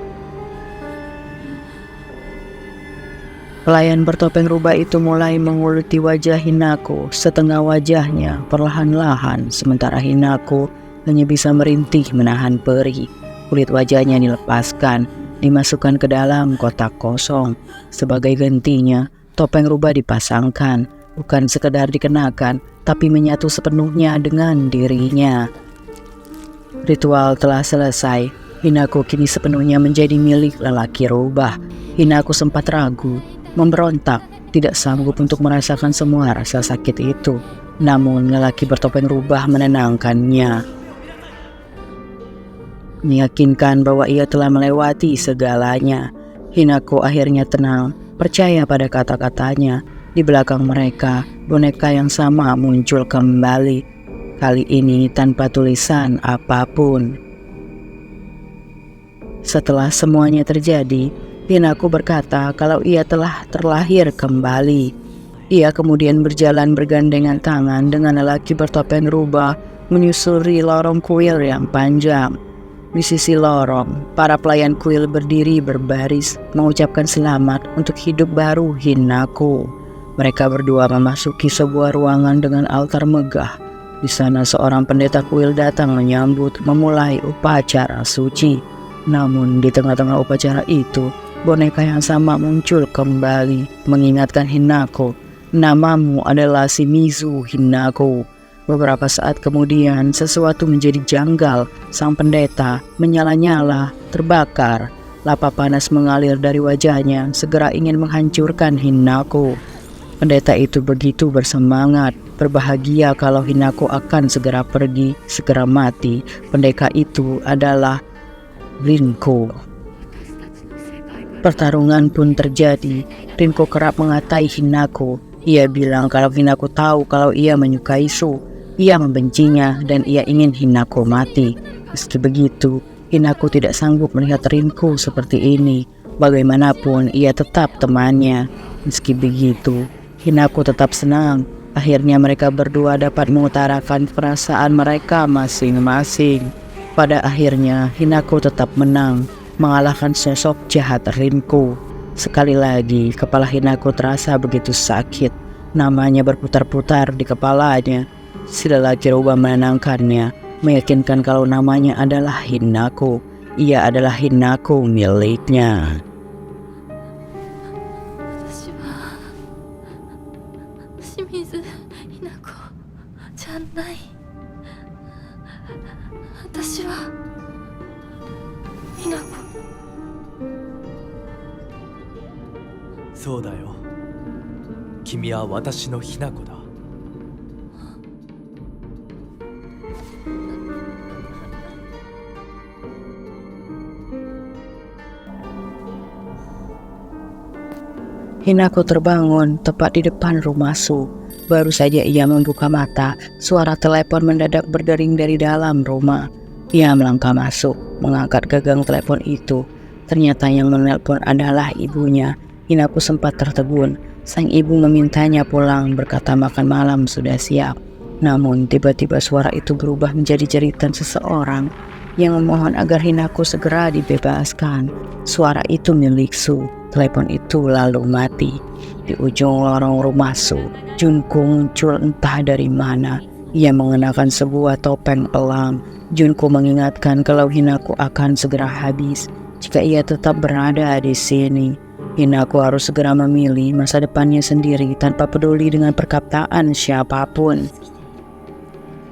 Speaker 1: Pelayan bertopeng rubah itu mulai menguluti wajah Hinako, setengah wajahnya perlahan-lahan, sementara Hinako hanya bisa merintih menahan perih. Kulit wajahnya dilepaskan, dimasukkan ke dalam kotak kosong. Sebagai gantinya, topeng rubah dipasangkan, bukan sekedar dikenakan, tapi menyatu sepenuhnya dengan dirinya. Ritual telah selesai. Hinako kini sepenuhnya menjadi milik lelaki rubah. Hinako sempat ragu, memberontak, tidak sanggup untuk merasakan semua rasa sakit itu. Namun lelaki bertopeng rubah menenangkannya, meyakinkan bahwa ia telah melewati segalanya. Hinako akhirnya tenang, percaya pada kata-katanya. Di belakang mereka, boneka yang sama muncul kembali, kali ini tanpa tulisan apapun. Setelah semuanya terjadi, Hinako berkata kalau ia telah terlahir kembali. Ia kemudian berjalan bergandengan tangan dengan lelaki bertopeng rubah menyusuri lorong kuil yang panjang. Di sisi lorong, para pelayan kuil berdiri berbaris mengucapkan selamat untuk hidup baru Hinako. Mereka berdua memasuki sebuah ruangan dengan altar megah. Di sana seorang pendeta kuil datang menyambut, memulai upacara suci. Namun di tengah-tengah upacara itu, boneka yang sama muncul kembali, mengingatkan Hinako, "Namamu adalah Shimizu Hinako." Beberapa saat kemudian, sesuatu menjadi janggal. Sang pendeta menyala-nyala, terbakar. Lapa panas mengalir dari wajahnya, segera ingin menghancurkan Hinako. Pendeta itu begitu bersemangat, berbahagia kalau Hinako akan segera pergi, segera mati. Pendeta itu adalah Rinko. Pertarungan pun terjadi. Rinko kerap mengatai Hinako. Ia bilang kalau Hinako tahu kalau ia menyukai Su. Ia membencinya dan ia ingin Hinako mati. Meski begitu, Hinako tidak sanggup melihat Rinko seperti ini. Bagaimanapun ia tetap temannya. Meski begitu, Hinako tetap senang Akhirnya mereka berdua dapat mengutarakan perasaan mereka masing-masing. Pada akhirnya Hinako tetap menang, mengalahkan sosok jahat Rinko. Sekali lagi kepala Hinako terasa begitu sakit. Namanya berputar-putar di kepalanya. Si lelaki rubah menenangkannya, meyakinkan kalau namanya adalah Hinako. Ia adalah Hinako miliknya.
Speaker 5: 私は清水ひな子じゃない。私はひな子。
Speaker 6: そうだよ。君は私のひな子だ。
Speaker 1: Hinako terbangun tepat di depan rumah Su. Baru saja ia membuka mata, suara telepon mendadak berdering dari dalam rumah. Ia melangkah masuk, mengangkat gagang telepon itu. Ternyata yang menelpon adalah ibunya. Hinako sempat tertegun. Sang ibu memintanya pulang, berkata makan malam sudah siap. Namun tiba-tiba suara itu berubah menjadi jeritan seseorang yang memohon agar Hinako segera dibebaskan. Suara itu milik Su. Telepon itu lalu mati. Di ujung lorong rumah Su, Junko muncul entah dari mana. Ia mengenakan sebuah topeng elang. Junko mengingatkan kalau Hinako akan segera habis jika ia tetap berada di sini. Hinako harus segera memilih masa depannya sendiri tanpa peduli dengan perkataan siapapun.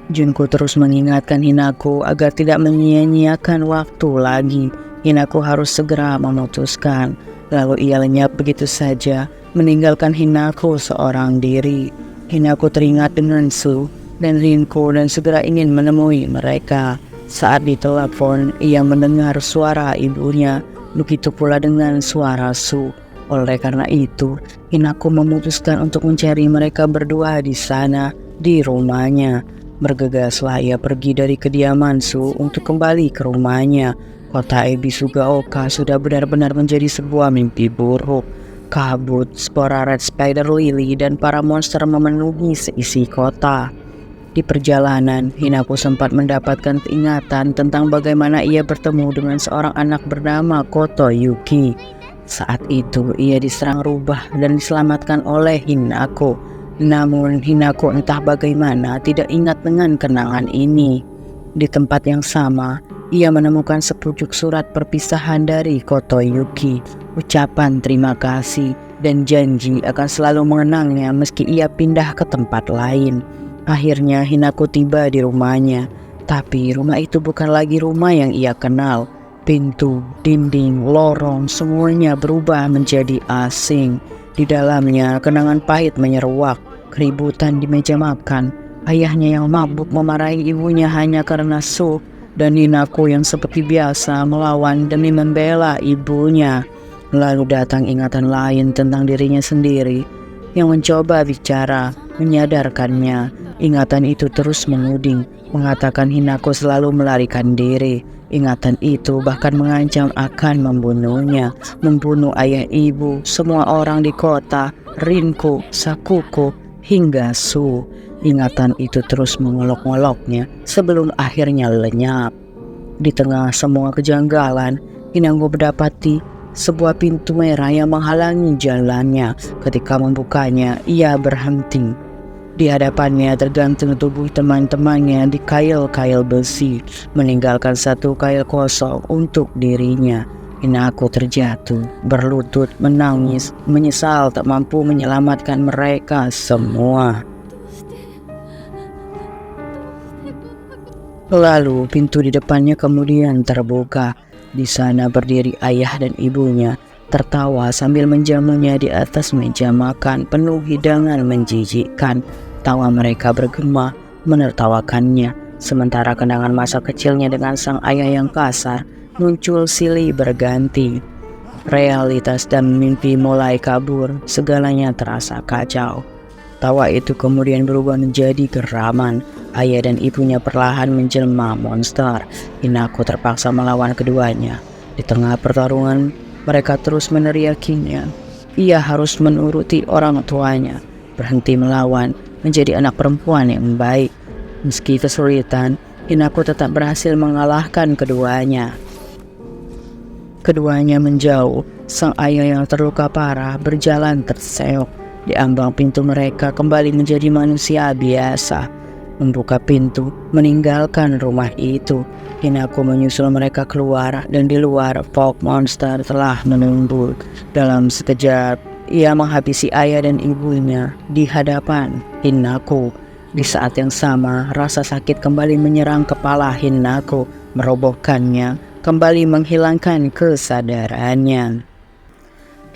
Speaker 1: Junko terus mengingatkan Hinako agar tidak menyia-nyiakan waktu lagi. Hinako harus segera memutuskan. Lalu ia lenyap begitu saja, meninggalkan Hinako seorang diri. Hinako teringat dengan Su dan Rinko dan segera ingin menemui mereka. Saat ditelepon, ia mendengar suara ibunya, begitu pula dengan suara Su. Oleh karena itu, Hinako memutuskan untuk mencari mereka berdua di sana, di rumahnya. Bergegaslah ia pergi dari kediaman Su untuk kembali ke rumahnya. Kota Ebisugaoka sudah benar-benar menjadi sebuah mimpi buruk. Kabut, spora red spider lily, dan para monster memenuhi seisi kota. Di perjalanan, Hinako sempat mendapatkan ingatan tentang bagaimana ia bertemu dengan seorang anak bernama Koto Yuki. Saat itu ia diserang rubah dan diselamatkan oleh Hinako. Namun Hinako entah bagaimana tidak ingat dengan kenangan ini. Di tempat yang sama, ia menemukan sepucuk surat perpisahan dari Koto Yuki, ucapan terima kasih dan janji akan selalu mengenangnya meski ia pindah ke tempat lain. Akhirnya Hinako tiba di rumahnya, tapi rumah itu bukan lagi rumah yang ia kenal. Pintu, dinding, lorong, semuanya berubah menjadi asing. Di dalamnya kenangan pahit menyeruak, keributan di meja makan, ayahnya yang mabuk memarahi ibunya hanya karena Su, dan Hinako yang seperti biasa melawan demi membela ibunya. Lalu datang ingatan lain tentang dirinya sendiri yang mencoba bicara, menyadarkannya. Ingatan itu terus menuding, mengatakan Hinako selalu melarikan diri. Ingatan itu bahkan mengancam akan membunuhnya, membunuh ayah ibu, semua orang di kota, Rinko, Sakuko, hingga Su. Ingatan itu terus mengolok-ngoloknya sebelum akhirnya lenyap. Di tengah semua kejanggalan, Hinako mendapati sebuah pintu merah yang menghalangi jalannya. Ketika membukanya, ia berhenti. Di hadapannya tergantung tubuh teman-temannya di kail-kail besi, meninggalkan satu kail kosong untuk dirinya. Hinako terjatuh, berlutut, menangis, menyesal tak mampu menyelamatkan mereka semua. Lalu pintu di depannya kemudian terbuka. Di sana berdiri ayah dan ibunya, tertawa sambil menjamunya di atas meja makan penuh hidangan menjijikkan. Tawa mereka bergema menertawakannya, sementara kenangan masa kecilnya dengan sang ayah yang kasar muncul silih berganti. Realitas dan mimpi mulai kabur, segalanya terasa kacau. Tawa itu kemudian berubah menjadi geraman. Ayah dan ibunya perlahan menjelma monster. Hinako terpaksa melawan keduanya. Di tengah pertarungan, mereka terus meneriakinya. Ia harus menuruti orang tuanya, berhenti melawan, menjadi anak perempuan yang baik. Meski kesulitan, Hinako tetap berhasil mengalahkan keduanya. Keduanya menjauh. Sang ayah yang terluka parah berjalan terseok. Di ambang pintu mereka kembali menjadi manusia biasa. Membuka pintu, meninggalkan rumah itu. Hinako menyusul mereka keluar, dan di luar Fog Monster telah menunggu. Dalam sekejap, ia menghabisi ayah dan ibunya di hadapan Hinako. Di saat yang sama, rasa sakit kembali menyerang kepala Hinako, merobohkannya, kembali menghilangkan kesadarannya.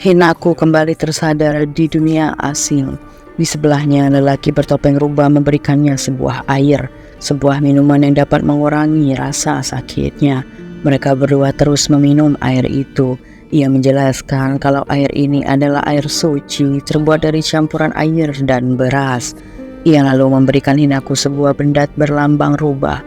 Speaker 1: Hinako kembali tersadar di dunia asing. Di sebelahnya, lelaki bertopeng rubah memberikannya sebuah air, sebuah minuman yang dapat mengurangi rasa sakitnya. Mereka berdua terus meminum air itu. Ia menjelaskan kalau air ini adalah air suci, terbuat dari campuran air dan beras. Ia lalu memberikan Hinako sebuah benda berlambang rubah,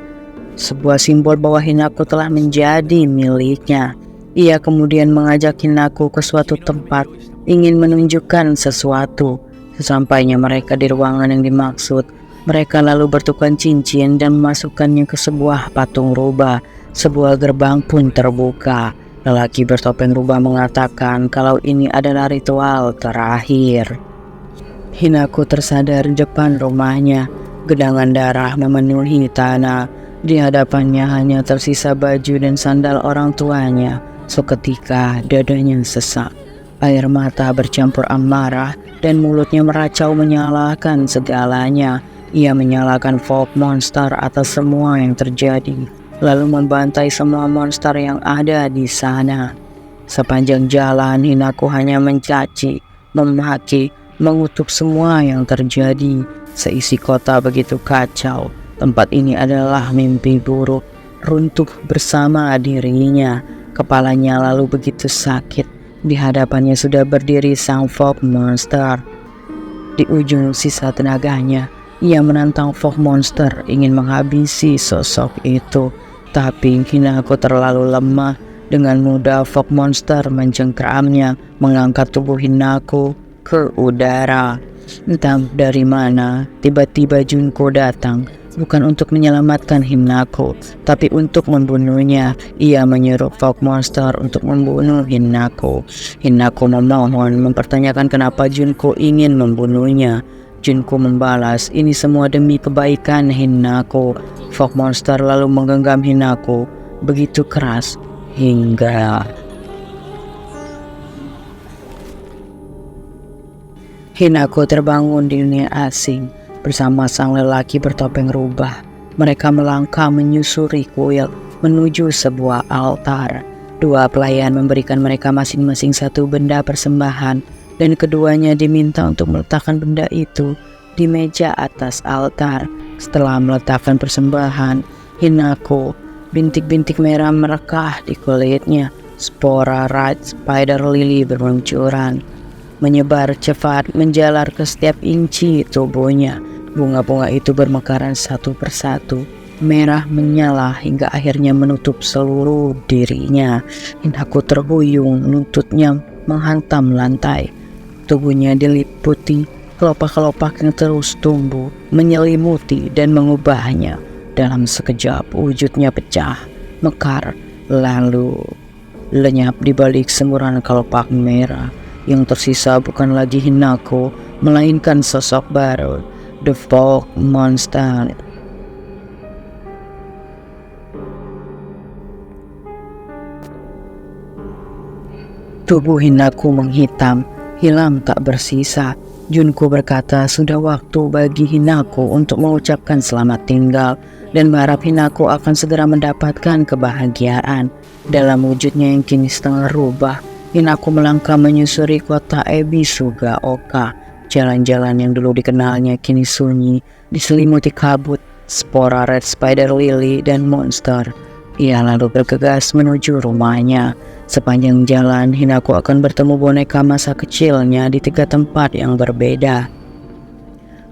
Speaker 1: sebuah simbol bahwa Hinako telah menjadi miliknya. Ia kemudian mengajak Hinako ke suatu tempat, ingin menunjukkan sesuatu. Sesampainya mereka di ruangan yang dimaksud, mereka lalu bertukar cincin dan memasukkannya ke sebuah patung rubah. Sebuah gerbang pun terbuka. Lelaki bertopeng rubah mengatakan kalau ini adalah ritual terakhir. Hinako tersadar di depan rumahnya. Genangan darah memenuhi tanah. Di hadapannya hanya tersisa baju dan sandal orang tuanya. Seketika dadanya sesak. Air mata bercampur amarah dan mulutnya meracau menyalahkan segalanya. Ia menyalahkan Fog Monster atas semua yang terjadi, lalu membantai semua monster yang ada di sana. Sepanjang jalan, Hinako hanya mencaci, memaki, mengutuk semua yang terjadi. Seisi kota begitu kacau. Tempat ini adalah mimpi buruk, runtuh bersama dirinya. Kepalanya lalu begitu sakit. Di hadapannya sudah berdiri sang Fog Monster. Di ujung sisa tenaganya, ia menantang Fog Monster ingin menghabisi sosok itu. Tapi Hinako terlalu lemah. Dengan mudah Fog Monster mencengkeramnya, mengangkat tubuh Hinako ke udara. Entah dari mana, tiba-tiba Junko datang. Bukan untuk menyelamatkan Hinako, tapi untuk membunuhnya. Ia menyuruh Fog Monster untuk membunuh Hinako. Hinako memohon, mempertanyakan kenapa Junko ingin membunuhnya. Junko membalas, ini semua demi kebaikan Hinako. Fog Monster lalu menggenggam Hinako begitu keras hingga Hinako terbangun di dunia asing bersama sang lelaki bertopeng rubah. Mereka melangkah menyusuri kuil menuju sebuah altar. Dua pelayan memberikan mereka masing-masing satu benda persembahan, dan keduanya diminta untuk meletakkan benda itu di meja atas altar. Setelah meletakkan persembahan, Hinako, bintik-bintik merah merekah di kulitnya. Spora Red Spider Lily bermunculan, menyebar cepat menjalar ke setiap inci tubuhnya. Bunga-bunga itu bermekaran satu persatu, merah menyala hingga akhirnya menutup seluruh dirinya. Hinako terhuyung, lututnya menghantam lantai. Tubuhnya diliputi kelopak-kelopak yang terus tumbuh, menyelimuti dan mengubahnya. Dalam sekejap wujudnya pecah, mekar, lalu lenyap di balik semburan kelopak merah. Yang tersisa bukan lagi Hinako, melainkan sosok baru, The Fog Monster. Tubuh Hinako menghitam, hilang tak bersisa. Junko berkata sudah waktu bagi Hinako untuk mengucapkan selamat tinggal dan berharap Hinako akan segera mendapatkan kebahagiaan. Dalam wujudnya yang kini setengah rubah, Hinako melangkah menyusuri kota Ebisugaoka. Jalan-jalan yang dulu dikenalnya kini sunyi, diselimuti kabut, spora Red Spider Lily dan monster. Ia lalu bergegas menuju rumahnya. Sepanjang jalan, Hinako akan bertemu boneka masa kecilnya di 3 tempat yang berbeda.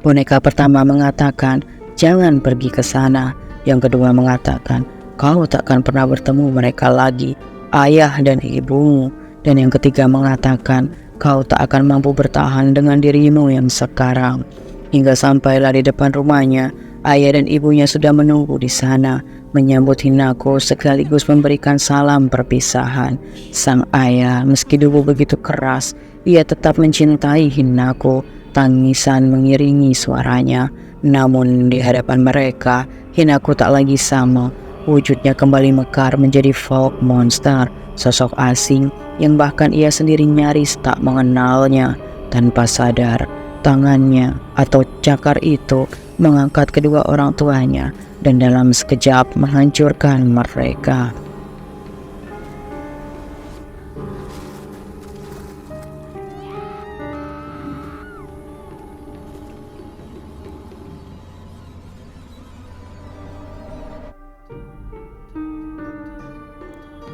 Speaker 1: Boneka pertama mengatakan, jangan pergi ke sana. Yang kedua mengatakan, kau takkan pernah bertemu mereka lagi, ayah dan ibumu. Dan yang ketiga mengatakan, kau tak akan mampu bertahan dengan dirimu yang sekarang. Hingga sampailah di depan rumahnya, ayah dan ibunya sudah menunggu di sana, menyambut Hinako sekaligus memberikan salam perpisahan. Sang ayah, meski dulu begitu keras, ia tetap mencintai Hinako. Tangisan mengiringi suaranya. Namun di hadapan mereka, Hinako tak lagi sama. Wujudnya kembali mekar menjadi folk monster, sosok asing yang bahkan ia sendiri nyaris tak mengenalnya. Tanpa sadar, tangannya atau cakar itu mengangkat kedua orang tuanya dan dalam sekejap menghancurkan mereka.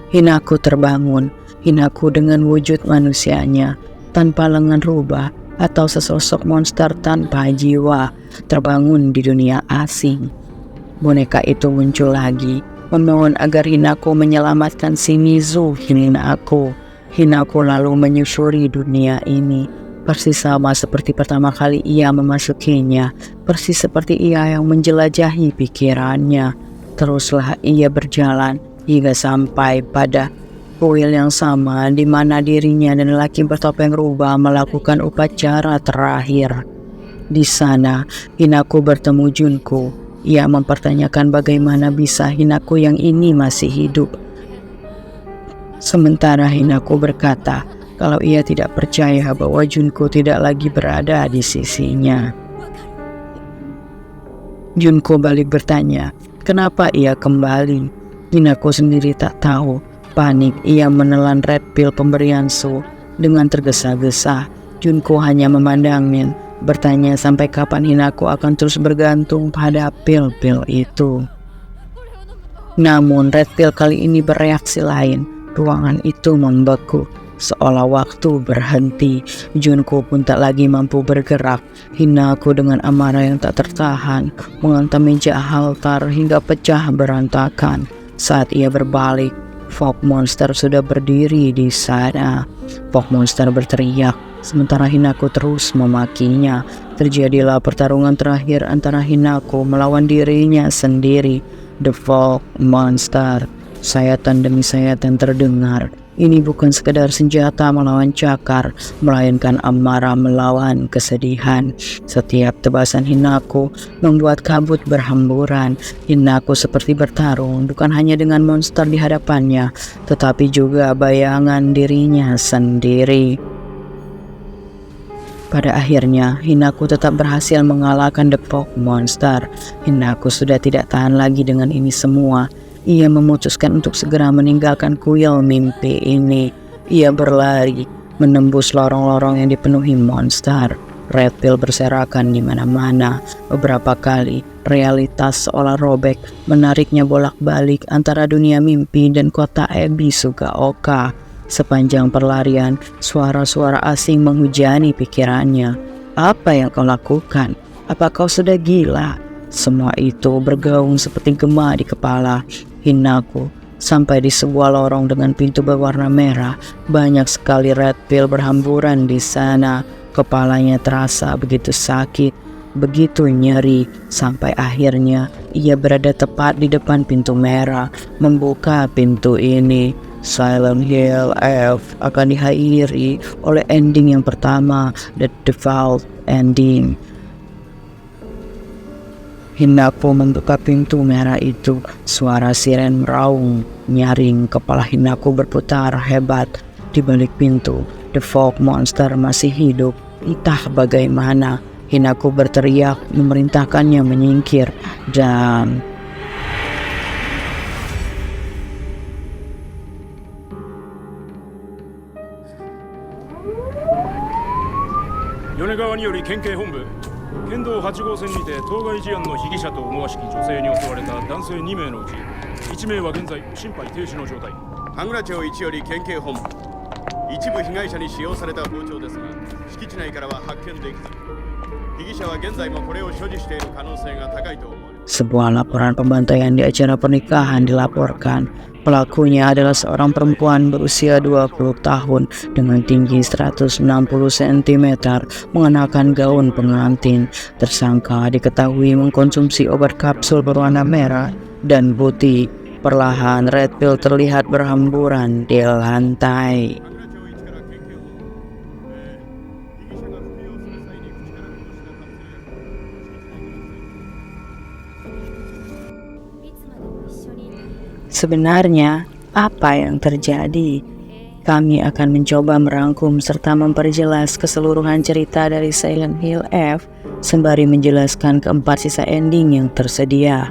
Speaker 1: Hinako terbangun. Hinako dengan wujud manusianya, tanpa lengan rubah atau sesosok monster tanpa jiwa, terbangun di dunia asing. Boneka itu muncul lagi, memohon agar Hinako menyelamatkan Shimizu Hinako. Hinako lalu menyusuri dunia ini, persis sama seperti pertama kali ia memasukinya, persis seperti ia yang menjelajahi pikirannya. Teruslah ia berjalan hingga sampai pada kuil yang sama di mana dirinya dan lelaki bertopeng rubah melakukan upacara terakhir. Di sana, Hinako bertemu Junko. Ia mempertanyakan bagaimana bisa Hinako yang ini masih hidup. Sementara Hinako berkata kalau ia tidak percaya bahwa Junko tidak lagi berada di sisinya. Junko balik bertanya, kenapa ia kembali? Hinako sendiri tak tahu. Panik, ia menelan red pill pemberian Su dengan tergesa-gesa. Junko hanya memandangnya, bertanya sampai kapan Hinako akan terus bergantung pada pil-pil itu. Namun red pill kali ini bereaksi lain. Ruangan itu membeku, seolah waktu berhenti. Junko pun tak lagi mampu bergerak. Hinako dengan amarah yang tak tertahan menghantam meja altar hingga pecah berantakan. Saat ia berbalik, Fog Monster sudah berdiri di sana. Fog Monster berteriak, sementara Hinako terus memakinya. Terjadilah pertarungan terakhir antara Hinako melawan dirinya sendiri. The Fog Monster. Sayatan demi sayatan terdengar. Ini bukan sekedar senjata melawan cakar, melainkan amarah melawan kesedihan. Setiap tebasan Hinako membuat kabut berhamburan. Hinako seperti bertarung bukan hanya dengan monster di hadapannya, tetapi juga bayangan dirinya sendiri. Pada akhirnya, Hinako tetap berhasil mengalahkan The Fog Monster. Hinako sudah tidak tahan lagi dengan ini semua. Ia memutuskan untuk segera meninggalkan kuil mimpi ini. Ia berlari, menembus lorong-lorong yang dipenuhi monster. Red pill berserakan di mana-mana. Beberapa kali, realitas seolah robek, menariknya bolak-balik antara dunia mimpi dan kota Ebi Sugaoka. Sepanjang perlarian, suara-suara asing menghujani pikirannya. Apa yang kau lakukan? Apa kau sudah gila? Semua itu bergaung seperti gema di kepala Hinako. Sampai di sebuah lorong dengan pintu berwarna merah, banyak sekali red pill berhamburan di sana. Kepalanya terasa begitu sakit, begitu nyeri, sampai akhirnya ia berada tepat di depan pintu merah. Membuka pintu ini, Silent Hill F akan dihadiri oleh ending yang pertama, The Default Ending. Hinako membuka pintu merah itu. Suara siren meraung nyaring. Kepala Hinako berputar hebat. Di balik pintu, The Fog Monster masih hidup. Entah bagaimana, Hinako berteriak memerintahkannya menyingkir dan...
Speaker 3: Yonegawa により県警本部県道8号線にて当該事案の被疑者と思わしき女性に襲われた男性2名のうち1名は現在心肺停止の状態。
Speaker 7: 羽倉町1より県警本部、一部被害者に使用された包丁ですが敷地内からは発見できず、被疑者は現在もこれを所持している可能性が高いと思われます。
Speaker 1: Sebuah laporan pembantaian di acara pernikahan dilaporkan. Pelakunya adalah seorang perempuan berusia 20 tahun dengan tinggi 160 cm, mengenakan gaun pengantin. Tersangka diketahui mengkonsumsi obat kapsul berwarna merah dan putih. Perlahan red pill terlihat berhamburan di lantai. Sebenarnya, apa yang terjadi? Kami akan mencoba merangkum serta memperjelas keseluruhan cerita dari Silent Hill F sembari menjelaskan keempat sisa ending yang tersedia.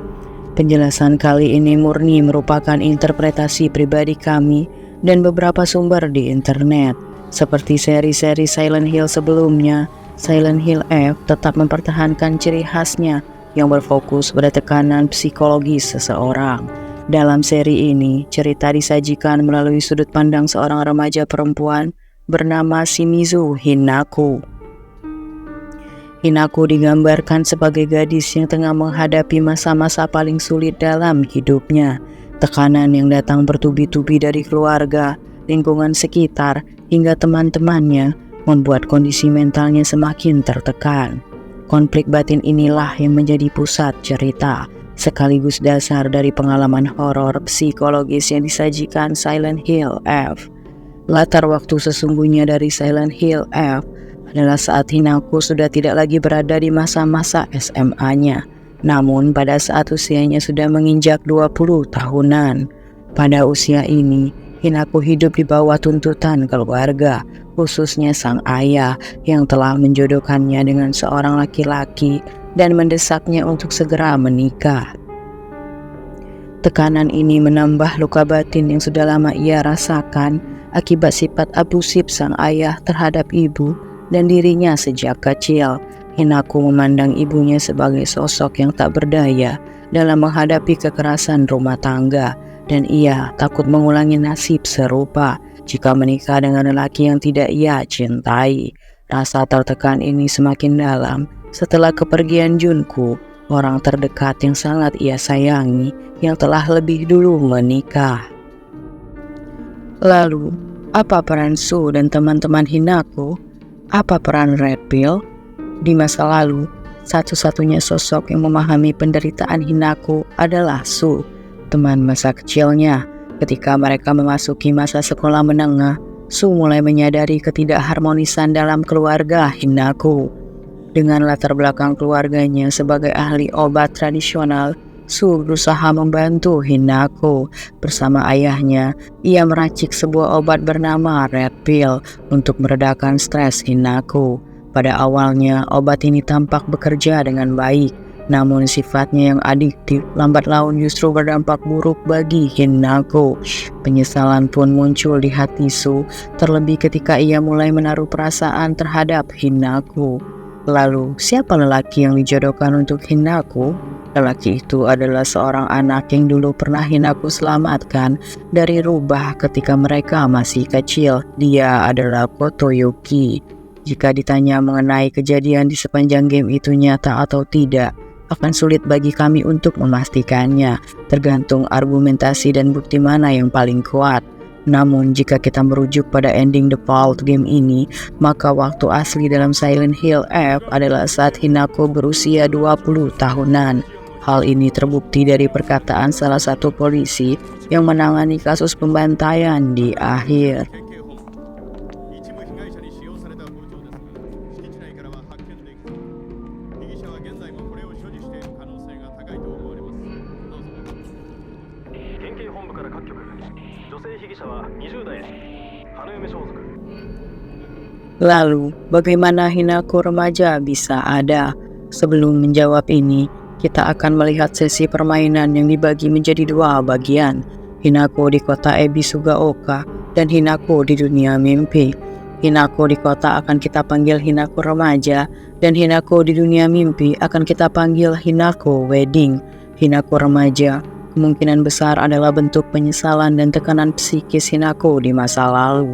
Speaker 1: Penjelasan kali ini murni merupakan interpretasi pribadi kami dan beberapa sumber di internet. Seperti seri-seri Silent Hill sebelumnya, Silent Hill F tetap mempertahankan ciri khasnya yang berfokus pada tekanan psikologis seseorang. Dalam seri ini, cerita disajikan melalui sudut pandang seorang remaja perempuan bernama Shimizu Hinako. Hinako digambarkan sebagai gadis yang tengah menghadapi masa-masa paling sulit dalam hidupnya. Tekanan yang datang bertubi-tubi dari keluarga, lingkungan sekitar, hingga teman-temannya membuat kondisi mentalnya semakin tertekan. Konflik batin inilah yang menjadi pusat cerita, sekaligus dasar dari pengalaman horor psikologis yang disajikan Silent Hill F. Latar waktu sesungguhnya dari Silent Hill F adalah saat Hinako sudah tidak lagi berada di masa-masa SMA-nya, namun pada saat usianya sudah menginjak 20 tahunan. Pada usia ini, Hinako hidup di bawah tuntutan keluarga, khususnya sang ayah yang telah menjodohkannya dengan seorang laki-laki dan mendesaknya untuk segera menikah. Tekanan ini menambah luka batin yang sudah lama ia rasakan akibat sifat abusif sang ayah terhadap ibu dan dirinya sejak kecil. Hinako memandang ibunya sebagai sosok yang tak berdaya dalam menghadapi kekerasan rumah tangga, dan ia takut mengulangi nasib serupa jika menikah dengan lelaki yang tidak ia cintai. Rasa tertekan ini semakin dalam setelah kepergian Junko, orang terdekat yang sangat ia sayangi, yang telah lebih dulu menikah. Lalu, apa peran Su dan teman-teman Hinako? Apa peran Red Pill? Di masa lalu, satu-satunya sosok yang memahami penderitaan Hinako adalah Su, teman masa kecilnya. Ketika mereka memasuki masa sekolah menengah, Su mulai menyadari ketidakharmonisan dalam keluarga Hinako. Dengan latar belakang keluarganya sebagai ahli obat tradisional, Su berusaha membantu Hinako. Bersama ayahnya, ia meracik sebuah obat bernama Red Pill untuk meredakan stres Hinako. Pada awalnya, obat ini tampak bekerja dengan baik, namun sifatnya yang adiktif lambat laun justru berdampak buruk bagi Hinako. Penyesalan pun muncul di hati Su, terlebih ketika ia mulai menaruh perasaan terhadap Hinako. Lalu, siapa lelaki yang dijodohkan untuk Hinako? Lelaki itu adalah seorang anak yang dulu pernah Hinako selamatkan dari rubah ketika mereka masih kecil. Dia adalah Kotoyuki. Jika ditanya mengenai kejadian di sepanjang game itu nyata atau tidak, akan sulit bagi kami untuk memastikannya, tergantung argumentasi dan bukti mana yang paling kuat. Namun jika kita merujuk pada ending default game ini, maka waktu asli dalam Silent Hill F adalah saat Hinako berusia 20 tahunan. Hal ini terbukti dari perkataan salah satu polisi yang menangani kasus pembantaian di akhir. Lalu, bagaimana Hinako remaja bisa ada? Sebelum menjawab ini, kita akan melihat sesi permainan yang dibagi menjadi dua bagian. Hinako di kota Ebisugaoka dan Hinako di dunia mimpi. Hinako di kota akan kita panggil Hinako remaja, dan Hinako di dunia mimpi akan kita panggil Hinako wedding. Hinako remaja kemungkinan besar adalah bentuk penyesalan dan tekanan psikis Hinako di masa lalu.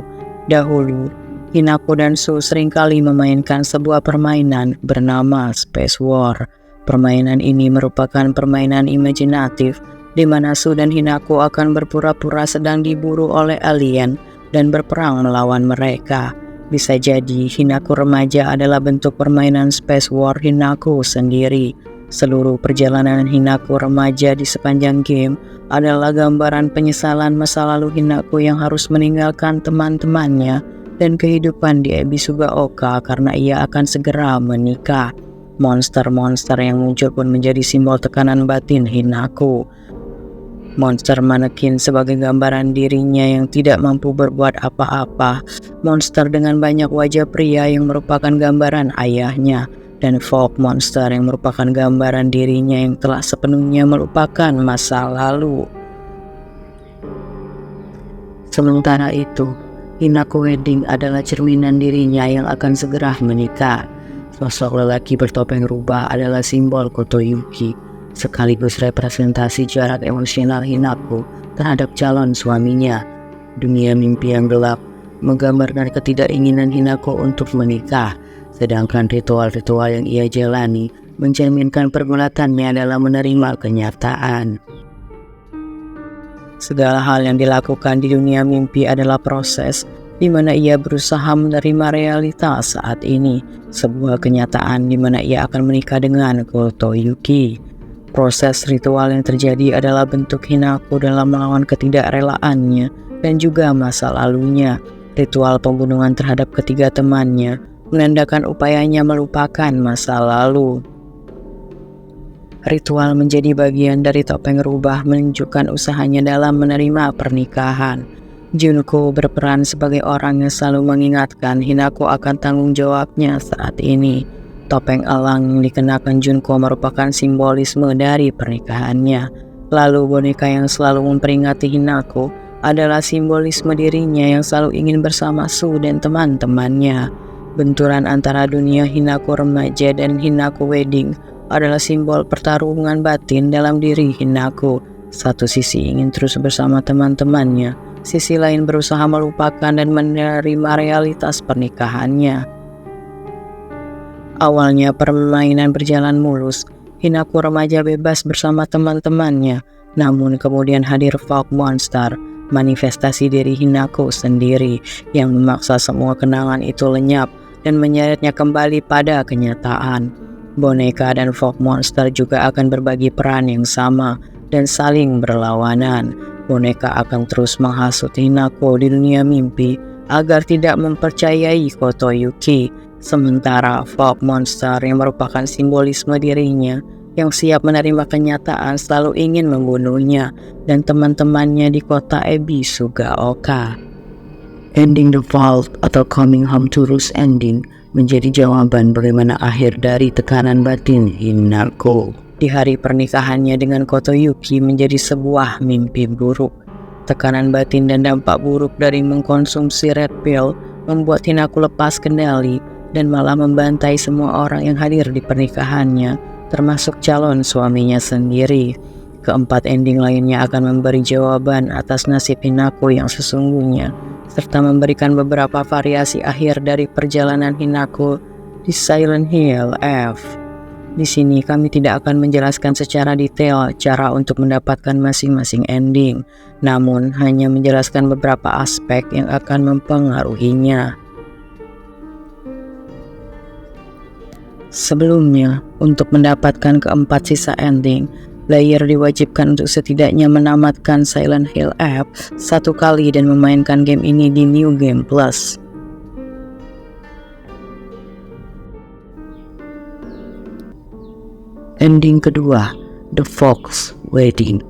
Speaker 1: Dahulu, Hinako dan Su seringkali memainkan sebuah permainan bernama Space War. Permainan ini merupakan permainan imajinatif di mana Su dan Hinako akan berpura-pura sedang diburu oleh alien dan berperang melawan mereka. Bisa jadi Hinako remaja adalah bentuk permainan Space War Hinako sendiri. Seluruh perjalanan Hinako remaja di sepanjang game adalah gambaran penyesalan masa lalu Hinako yang harus meninggalkan teman-temannya dan kehidupan di Ebisugaoka karena ia akan segera menikah. Monster-monster yang muncul pun menjadi simbol tekanan batin Hinako. Monster manekin sebagai gambaran dirinya yang tidak mampu berbuat apa-apa. Monster dengan banyak wajah pria yang merupakan gambaran ayahnya. Dan folk monster yang merupakan gambaran dirinya yang telah sepenuhnya melupakan masa lalu. Sementara itu, Hinako Wedding adalah cerminan dirinya yang akan segera menikah. Sosok lelaki bertopeng rubah adalah simbol Kotoyuki, sekaligus representasi jarak emosional Hinako terhadap calon suaminya. Dunia mimpi yang gelap menggambarkan ketidakinginan Hinako untuk menikah, sedangkan ritual-ritual yang ia jalani mencerminkan pergulatannya dalam menerima kenyataan. Segala hal yang dilakukan di dunia mimpi adalah proses di mana ia berusaha menerima realitas saat ini, sebuah kenyataan di mana ia akan menikah dengan Kotoyuki. Proses ritual yang terjadi adalah bentuk Hinako dalam melawan ketidakrelaannya dan juga masa lalunya. Ritual pembunuhan terhadap ketiga temannya menandakan upayanya melupakan masa lalu. Ritual menjadi bagian dari topeng rubah menunjukkan usahanya dalam menerima pernikahan. Junko berperan sebagai orang yang selalu mengingatkan Hinako akan tanggung jawabnya saat ini. Topeng elang yang dikenakan Junko merupakan simbolisme dari pernikahannya. Lalu boneka yang selalu memperingati Hinako adalah simbolisme dirinya yang selalu ingin bersama Su dan teman-temannya. Benturan antara dunia Hinako remaja dan Hinako Wedding adalah simbol pertarungan batin dalam diri Hinako. Satu sisi ingin terus bersama teman-temannya, sisi lain berusaha melupakan dan menerima realitas pernikahannya. Awalnya permainan berjalan mulus, Hinako remaja bebas bersama teman-temannya, namun kemudian hadir folk monster, manifestasi diri Hinako sendiri yang memaksa semua kenangan itu lenyap dan menyeretnya kembali pada kenyataan. Boneka dan folk monster juga akan berbagi peran yang sama dan saling berlawanan. Boneka akan terus menghasut Hinako di dunia mimpi agar tidak mempercayai Kotoyuki, sementara folk monster yang merupakan simbolisme dirinya yang siap menerima kenyataan selalu ingin membunuhnya dan teman-temannya di kota Ebisugaoka. Ending the Vault atau Coming Home to Roost Ending menjadi jawaban bagaimana akhir dari tekanan batin Hinako. Di hari pernikahannya dengan Kotoyuki menjadi sebuah mimpi buruk. Tekanan batin dan dampak buruk dari mengkonsumsi red pill membuat Hinako lepas kendali dan malah membantai semua orang yang hadir di pernikahannya, termasuk calon suaminya sendiri. Keempat ending lainnya akan memberi jawaban atas nasib Hinako yang sesungguhnya, serta memberikan beberapa variasi akhir dari perjalanan Hinako di Silent Hill F. Di sini kami tidak akan menjelaskan secara detail cara untuk mendapatkan masing-masing ending, namun hanya menjelaskan beberapa aspek yang akan mempengaruhinya. Sebelumnya, untuk mendapatkan keempat sisa ending, player diwajibkan untuk setidaknya menamatkan Silent Hill F satu kali dan memainkan game ini di New Game Plus. Ending kedua, The Fox Wedding.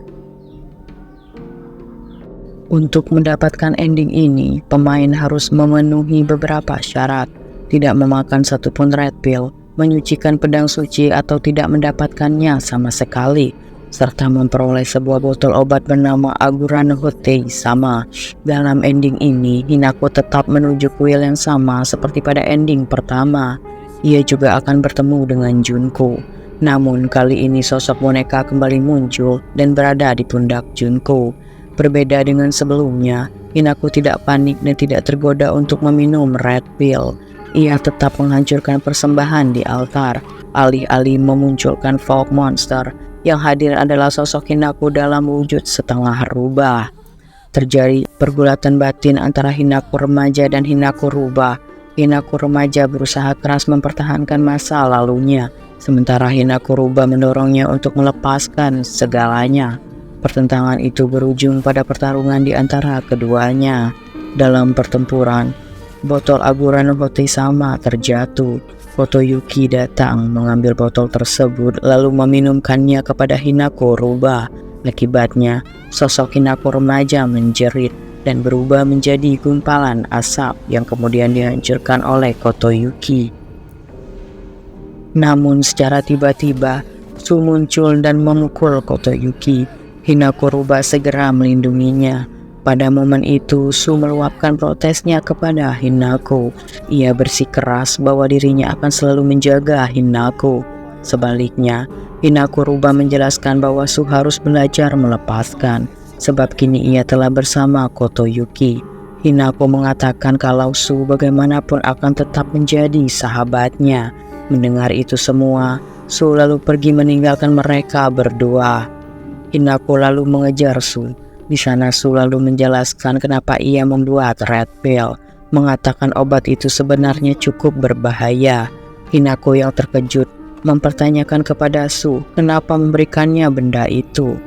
Speaker 1: Untuk mendapatkan ending ini, pemain harus memenuhi beberapa syarat, tidak memakan satupun red pill, menyucikan pedang suci atau tidak mendapatkannya sama sekali, serta memperoleh sebuah botol obat bernama Agurano Hotei sama. Dalam ending ini, Hinako tetap menuju kuil yang sama seperti pada ending pertama. Ia juga akan bertemu dengan Junko. Namun kali ini sosok boneka kembali muncul dan berada di pundak Junko. Berbeda dengan sebelumnya, Hinako tidak panik dan tidak tergoda untuk meminum red pill. Ia tetap menghancurkan persembahan di altar, alih-alih memunculkan folk monster Yang hadir adalah sosok Hinako dalam wujud setengah rubah. Terjadi pergulatan batin antara Hinako remaja dan Hinako rubah. Hinako remaja berusaha keras mempertahankan masa lalunya, sementara Hinako rubah mendorongnya untuk melepaskan segalanya. Pertentangan itu berujung pada pertarungan di antara keduanya. Dalam pertempuran, botol aguran Hotei-sama terjatuh. Kotoyuki datang mengambil botol tersebut lalu meminumkannya kepada Hinako rubah. Akibatnya, sosok Hinako remaja menjerit dan berubah menjadi gumpalan asap yang kemudian dihancurkan oleh Kotoyuki. Namun secara tiba-tiba, Su muncul dan memukul Kotoyuki. Hinako rubah segera melindunginya. Pada momen itu, Su meluapkan protesnya kepada Hinako. Ia bersikeras bahwa dirinya akan selalu menjaga Hinako. Sebaliknya, Hinako rubah menjelaskan bahwa Su harus belajar melepaskan, sebab kini ia telah bersama Kotoyuki. Hinako mengatakan kalau Su bagaimanapun akan tetap menjadi sahabatnya. Mendengar itu semua, Su lalu pergi meninggalkan mereka berdua. Hinako lalu mengejar Su. Di sana Su lalu menjelaskan kenapa ia membuat red pill, mengatakan obat itu sebenarnya cukup berbahaya. Hinako yang terkejut mempertanyakan kepada Su kenapa memberikannya benda itu.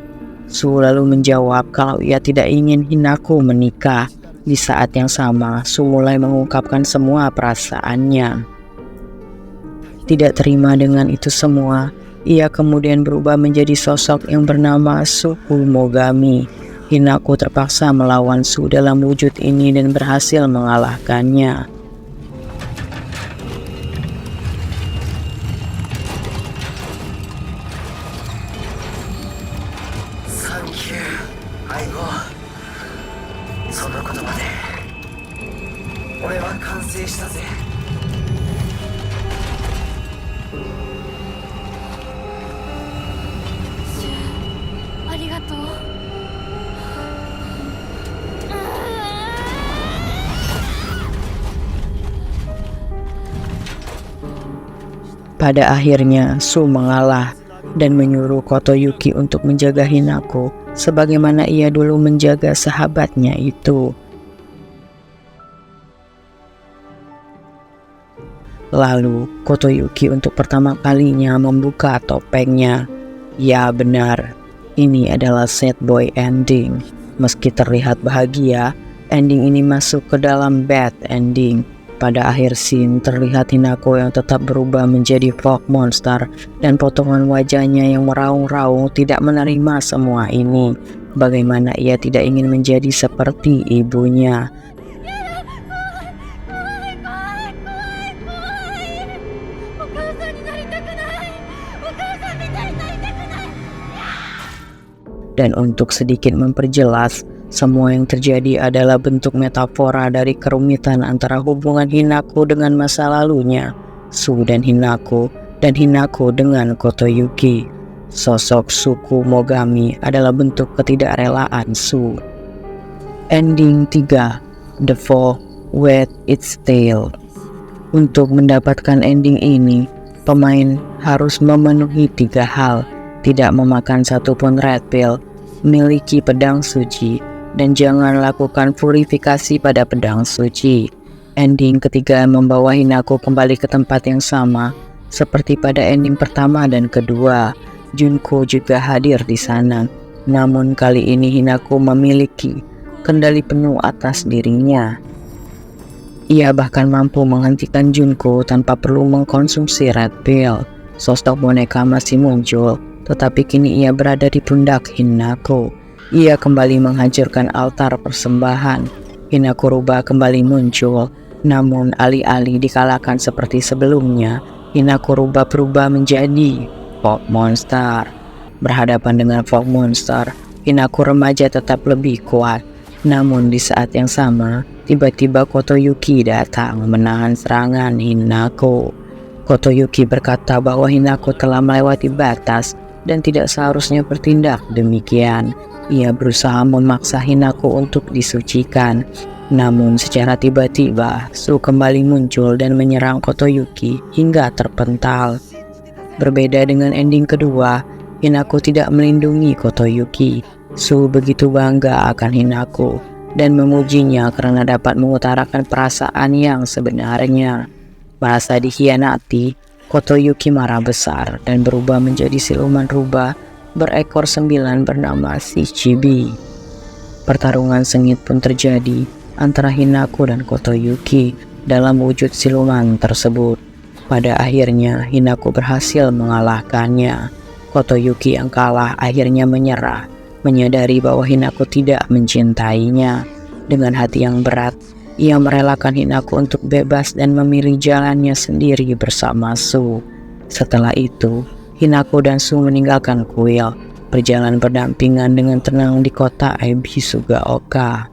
Speaker 1: Su lalu menjawab kalau ia tidak ingin Hinako menikah. Di saat yang sama, Su mulai mengungkapkan semua perasaannya. Tidak terima dengan itu semua, ia kemudian berubah menjadi sosok yang bernama Suku Mogami. Hinako terpaksa melawan Su dalam wujud ini dan berhasil mengalahkannya. Pada akhirnya, Su mengalah dan menyuruh Kotoyuki untuk menjaga Hinako sebagaimana ia dulu menjaga sahabatnya itu. Lalu, Kotoyuki untuk pertama kalinya membuka topengnya. Ya benar, ini adalah sad boy ending. Meski terlihat bahagia, ending ini masuk ke dalam bad ending. Pada akhir scene terlihat Hinako yang tetap berubah menjadi fog monster dan potongan wajahnya yang meraung-raung tidak menerima semua ini. Bagaimana ia tidak ingin menjadi seperti ibunya. Dan untuk sedikit memperjelas, semua yang terjadi adalah bentuk metafora dari kerumitan antara hubungan Hinako dengan masa lalunya, Su dan Hinako dengan Kotoyuki. Sosok Suku Mogami adalah bentuk ketidakrelaan Su. Ending 3, The Fox with its Tail. Untuk mendapatkan ending ini, pemain harus memenuhi 3 hal: tidak memakan satupun red pill, miliki pedang suci, dan jangan lakukan purifikasi pada pedang suci. Ending ketiga membawa Hinako kembali ke tempat yang sama seperti pada ending pertama dan kedua. Junko juga hadir di sana, namun kali ini Hinako memiliki kendali penuh atas dirinya. Ia bahkan mampu menghentikan Junko tanpa perlu mengkonsumsi red pill. Sosok boneka masih muncul, tetapi kini ia berada di pundak Hinako. Ia kembali menghancurkan altar persembahan. Hinako rubah kembali muncul, namun alih-alih dikalahkan seperti sebelumnya, Hinako rubah berubah menjadi fog monster. Berhadapan dengan fog monster, Hinako remaja tetap lebih kuat. Namun di saat yang sama, tiba-tiba Kotoyuki datang menahan serangan Hinako. Kotoyuki berkata bahwa Hinako telah melewati batas dan tidak seharusnya bertindak demikian. Ia berusaha memaksa Hinako untuk disucikan. Namun secara tiba-tiba, Su kembali muncul dan menyerang Kotoyuki hingga terpental. Berbeda dengan ending kedua, Hinako tidak melindungi Kotoyuki. Su begitu bangga akan Hinako dan memujinya karena dapat mengutarakan perasaan yang sebenarnya. Merasa dikhianati, Kotoyuki marah besar dan berubah menjadi siluman rubah berekor 9 bernama Shichibi. Pertarungan sengit pun terjadi antara Hinako dan Kotoyuki dalam wujud siluman tersebut. Pada akhirnya Hinako berhasil mengalahkannya. Kotoyuki yang kalah akhirnya menyerah, menyadari bahwa Hinako tidak mencintainya. Dengan hati yang berat, ia merelakan Hinako untuk bebas dan memilih jalannya sendiri bersama Su. Setelah itu, Hinako dan Su meninggalkan kuil, berjalan berdampingan dengan tenang di kota Ebisugaoka.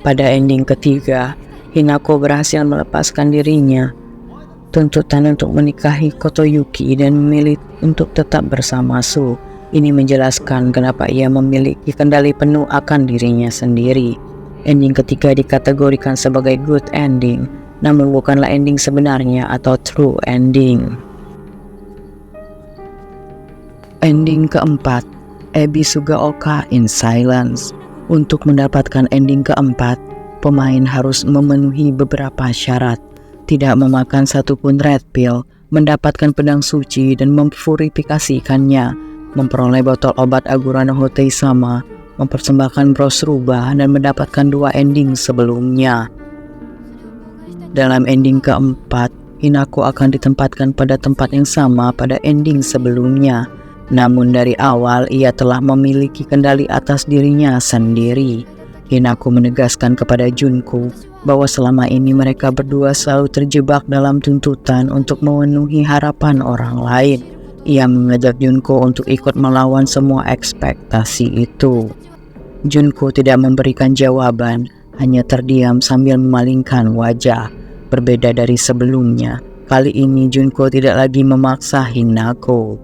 Speaker 1: Pada ending ketiga, Hinako berhasil melepaskan dirinya. Tuntutan untuk menikahi Kotoyuki dan memilih untuk tetap bersama Su. Ini menjelaskan kenapa ia memiliki kendali penuh akan dirinya sendiri. Ending ketiga dikategorikan sebagai good ending, namun bukanlah ending sebenarnya atau true ending. Ending keempat, Ebisugaoka in Silence. Untuk mendapatkan ending keempat, pemain harus memenuhi beberapa syarat. Tidak memakan satupun red pill, mendapatkan pedang suci dan mempurifikasikannya, memperoleh botol obat Agura no Hotei sama, mempersembahkan bros rubah dan mendapatkan 2 ending sebelumnya. Dalam ending keempat, Hinako akan ditempatkan pada tempat yang sama pada ending sebelumnya. Namun dari awal ia telah memiliki kendali atas dirinya sendiri. Hinako menegaskan kepada Junko bahwa selama ini mereka berdua selalu terjebak dalam tuntutan untuk memenuhi harapan orang lain. Ia mengajak Junko untuk ikut melawan semua ekspektasi itu. Junko tidak memberikan jawaban, hanya terdiam sambil memalingkan wajah. Berbeda dari sebelumnya, kali ini Junko tidak lagi memaksa Hinako.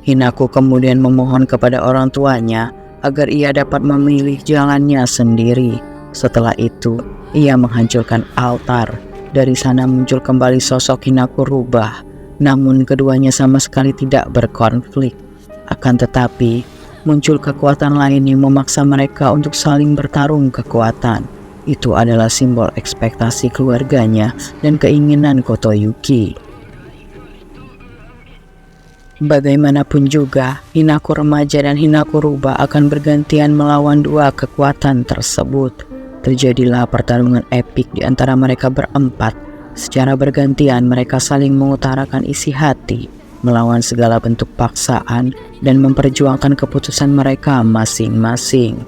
Speaker 1: Hinako kemudian memohon kepada orang tuanya agar ia dapat memilih jalannya sendiri. Setelah itu, ia menghancurkan altar. Dari sana muncul kembali sosok Hinako rubah. Namun keduanya sama sekali tidak berkonflik. Akan tetapi, muncul kekuatan lain yang memaksa mereka untuk saling bertarung kekuatan. Itu adalah simbol ekspektasi keluarganya dan keinginan Kotoyuki. Bagaimanapun juga, Hinako remaja dan Hinako rubah akan bergantian melawan 2 kekuatan tersebut. Terjadilah pertarungan epik di antara mereka berempat. Secara bergantian mereka saling mengutarakan isi hati, melawan segala bentuk paksaan dan memperjuangkan keputusan mereka masing-masing.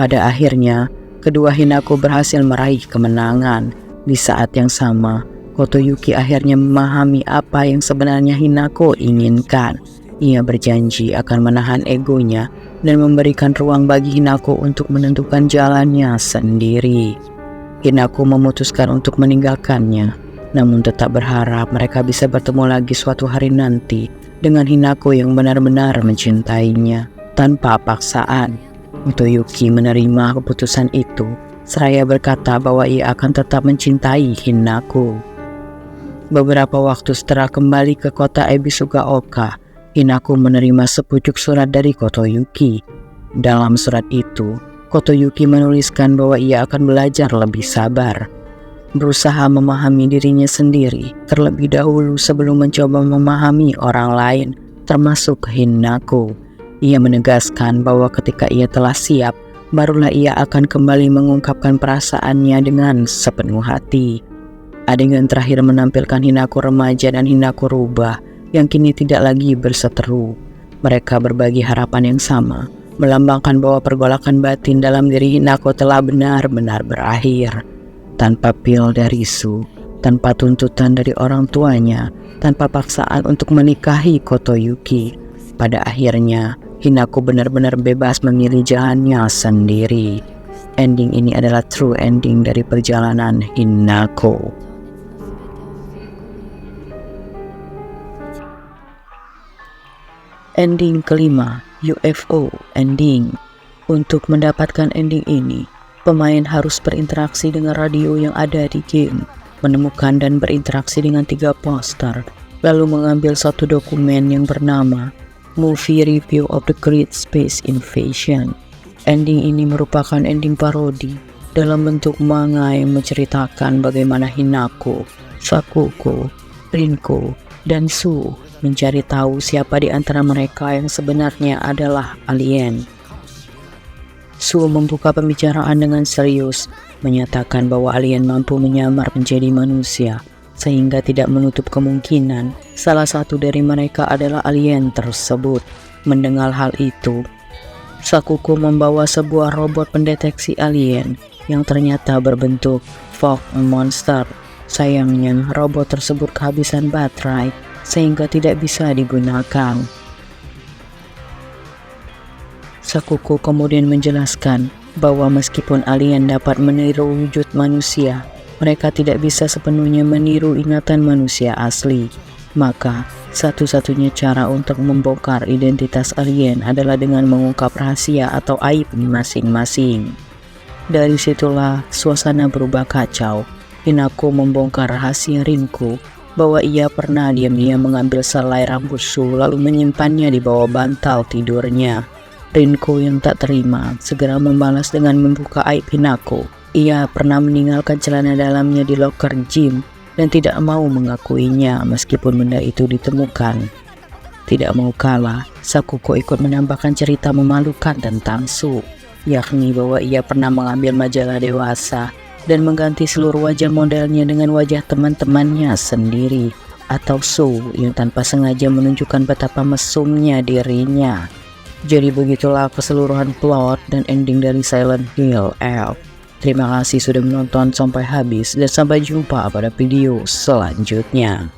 Speaker 1: Pada akhirnya, kedua Hinako berhasil meraih kemenangan. Di saat yang sama, Kotoyuki akhirnya memahami apa yang sebenarnya Hinako inginkan. Ia berjanji akan menahan egonya dan memberikan ruang bagi Hinako untuk menentukan jalannya sendiri. Hinako memutuskan untuk meninggalkannya, namun tetap berharap mereka bisa bertemu lagi suatu hari nanti dengan Hinako yang benar-benar mencintainya tanpa paksaan. Kotoyuki menerima keputusan itu, seraya berkata bahwa ia akan tetap mencintai Hinako. Beberapa waktu setelah kembali ke kota Ebisugaoka, Hinako menerima sepucuk surat dari Kotoyuki. Dalam surat itu, Kotoyuki menuliskan bahwa ia akan belajar lebih sabar, berusaha memahami dirinya sendiri terlebih dahulu sebelum mencoba memahami orang lain, termasuk Hinako. Ia menegaskan bahwa ketika ia telah siap, barulah ia akan kembali mengungkapkan perasaannya dengan sepenuh hati. Adegan terakhir menampilkan Hinako remaja dan Hinako rubah yang kini tidak lagi berseteru. Mereka berbagi harapan yang sama, melambangkan bahwa pergolakan batin dalam diri Hinako telah benar-benar berakhir. Tanpa pil dari Su, tanpa tuntutan dari orang tuanya, tanpa paksaan untuk menikahi Kotoyuki, pada akhirnya Hinako benar-benar bebas memilih jalannya sendiri. Ending ini adalah true ending dari perjalanan Hinako. Ending kelima, UFO ending. Untuk mendapatkan ending ini, pemain harus berinteraksi dengan radio yang ada di game, menemukan dan berinteraksi dengan 3 poster, lalu mengambil satu dokumen yang bernama Movie Review of the Great Space Invasion. Ending ini merupakan ending parodi dalam bentuk manga yang menceritakan bagaimana Hinako, Sakuko, Rinko, dan Su mencari tahu siapa di antara mereka yang sebenarnya adalah alien. Su membuka pembicaraan dengan serius, menyatakan bahwa alien mampu menyamar menjadi manusia, sehingga tidak menutup kemungkinan salah satu dari mereka adalah alien tersebut. Mendengar hal itu, Sakuko membawa sebuah robot pendeteksi alien yang ternyata berbentuk fog monster. Sayangnya, robot tersebut kehabisan baterai sehingga tidak bisa digunakan. Sakuko kemudian menjelaskan bahwa meskipun alien dapat meniru wujud manusia, mereka tidak bisa sepenuhnya meniru ingatan manusia asli. Maka, satu-satunya cara untuk membongkar identitas alien adalah dengan mengungkap rahasia atau aib masing-masing. Dari situlah suasana berubah kacau. Hinako membongkar rahasia Rinko bahwa ia pernah diam-diam mengambil selai rambut Su lalu menyimpannya di bawah bantal tidurnya. Rinko yang tak terima segera membalas dengan membuka aib Hinako. Ia pernah meninggalkan celana dalamnya di loker gym dan tidak mau mengakuinya meskipun benda itu ditemukan. Tidak mau kalah, Sakuko ikut menambahkan cerita memalukan tentang Su, yakni bahwa ia pernah mengambil majalah dewasa dan mengganti seluruh wajah modelnya dengan wajah teman-temannya sendiri, atau Su yang tanpa sengaja menunjukkan betapa mesumnya dirinya. Jadi begitulah keseluruhan plot dan ending dari Silent Hill Elf. Terima kasih sudah menonton sampai habis dan sampai jumpa pada video selanjutnya.